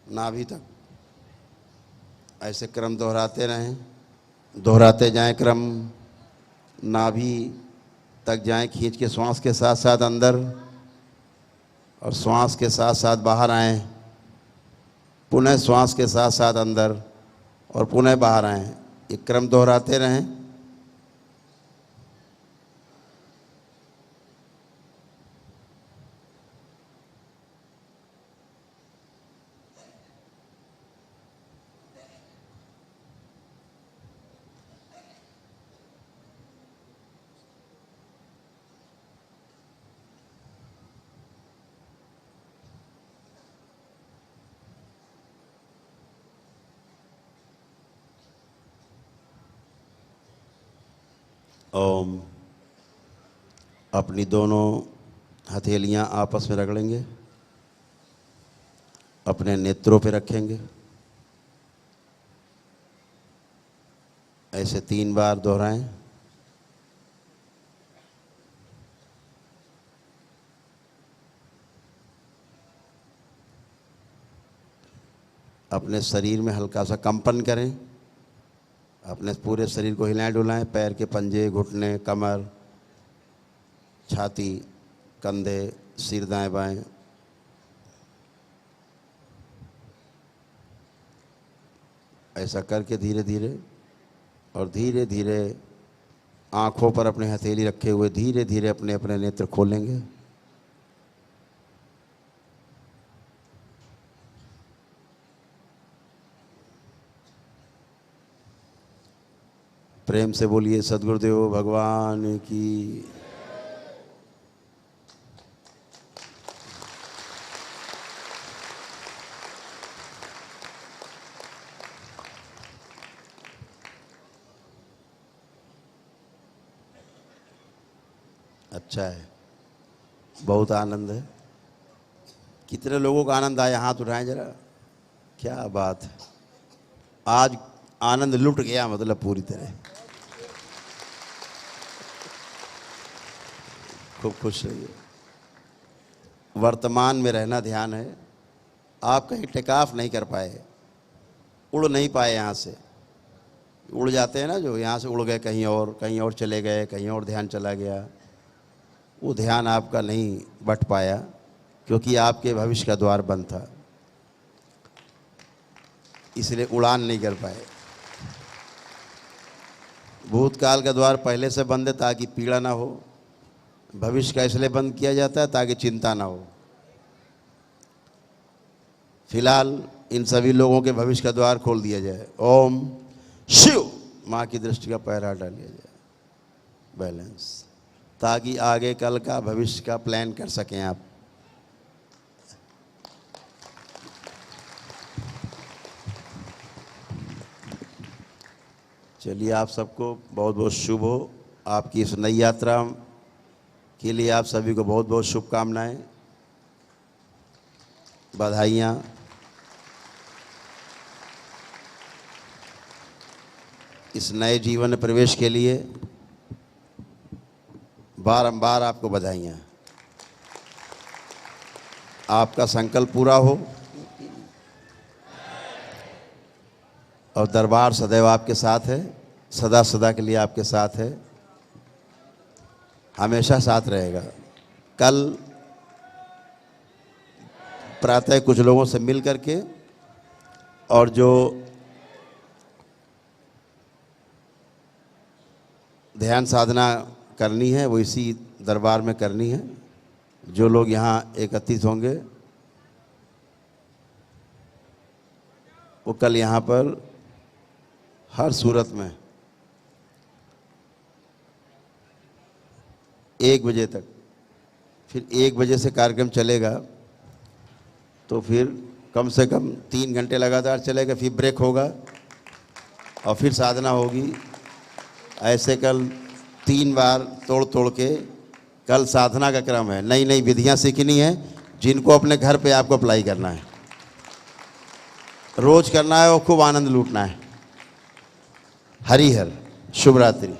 नाभि तक। ऐसे क्रम दोहराते रहें, दोहराते जाएं क्रम। नाभि तक जाएं खींच के श्वास के साथ साथ अंदर और श्वास के साथ साथ बाहर आएं, पुनः श्वास के साथ साथ अंदर और पुनः बाहर आएं। ये क्रम दोहराते रहें। ओम। अपनी दोनों हथेलियां आपस में रगड़ेंगे, अपने नेत्रों पे रखेंगे। ऐसे 3 बार दोहराएं। अपने शरीर में हल्का सा कंपन करें, अपने पूरे शरीर को हिलाएं डुलाएं, पैर के पंजे, घुटने, कमर, छाती, कंधे, सिर दाएं बाएं। ऐसा करके धीरे धीरे और धीरे धीरे आँखों पर अपने हथेली रखे हुए धीरे धीरे अपने अपने नेत्र खोलेंगे। प्रेम से बोलिए सद्गुरुदेव भगवान की। अच्छा है, बहुत आनंद है। कितने लोगों का आनंद आया, हाथ उठाएं जरा। क्या बात है, आज आनंद लुट गया, मतलब पूरी तरह। खूब खुश रहिए। वर्तमान में रहना ध्यान है। आप कहीं टेकऑफ नहीं कर पाए, उड़ नहीं पाए। यहाँ से उड़ जाते हैं ना, जो यहाँ से उड़ गए कहीं और चले गए, कहीं और ध्यान चला गया, वो ध्यान आपका नहीं बट पाया क्योंकि आपके भविष्य का द्वार बंद था, इसलिए उड़ान नहीं कर पाए। भूतकाल का द्वार पहले से बंद है ताकि पीड़ा ना हो, भविष्य का इसलिए बंद किया जाता है ताकि चिंता ना हो। फिलहाल इन सभी लोगों के भविष्य का द्वार खोल दिया जाए। ओम शिव, माँ की दृष्टि का पहरा डाल दिया जाए, बैलेंस, ताकि आगे कल का भविष्य का प्लान कर सकें आप। चलिए, आप सबको बहुत बहुत शुभ हो। आपकी इस नई यात्रा के लिए आप सभी को बहुत बहुत शुभकामनाएं, बधाइयाँ। इस नए जीवन में प्रवेश के लिए बारंबार आपको बधाइयाँ। आपका संकल्प पूरा हो और दरबार सदैव आपके साथ है, सदा सदा के लिए आपके साथ है, हमेशा साथ रहेगा। कल प्रातः कुछ लोगों से मिल करके और जो ध्यान साधना करनी है वो इसी दरबार में करनी है। जो लोग यहाँ एकत्रित होंगे वो कल यहाँ पर हर सूरत में 1 बजे तक, फिर 1 बजे से कार्यक्रम चलेगा तो फिर कम से कम 3 घंटे लगातार चलेगा, फिर ब्रेक होगा और फिर साधना होगी। ऐसे कल 3 बार तोड़ के कल साधना का क्रम है। नई नई विधियां सीखनी है जिनको अपने घर पे आपको अप्लाई करना है, रोज करना है और खूब आनंद लूटना है। हरि हर, शुभ रात्रि।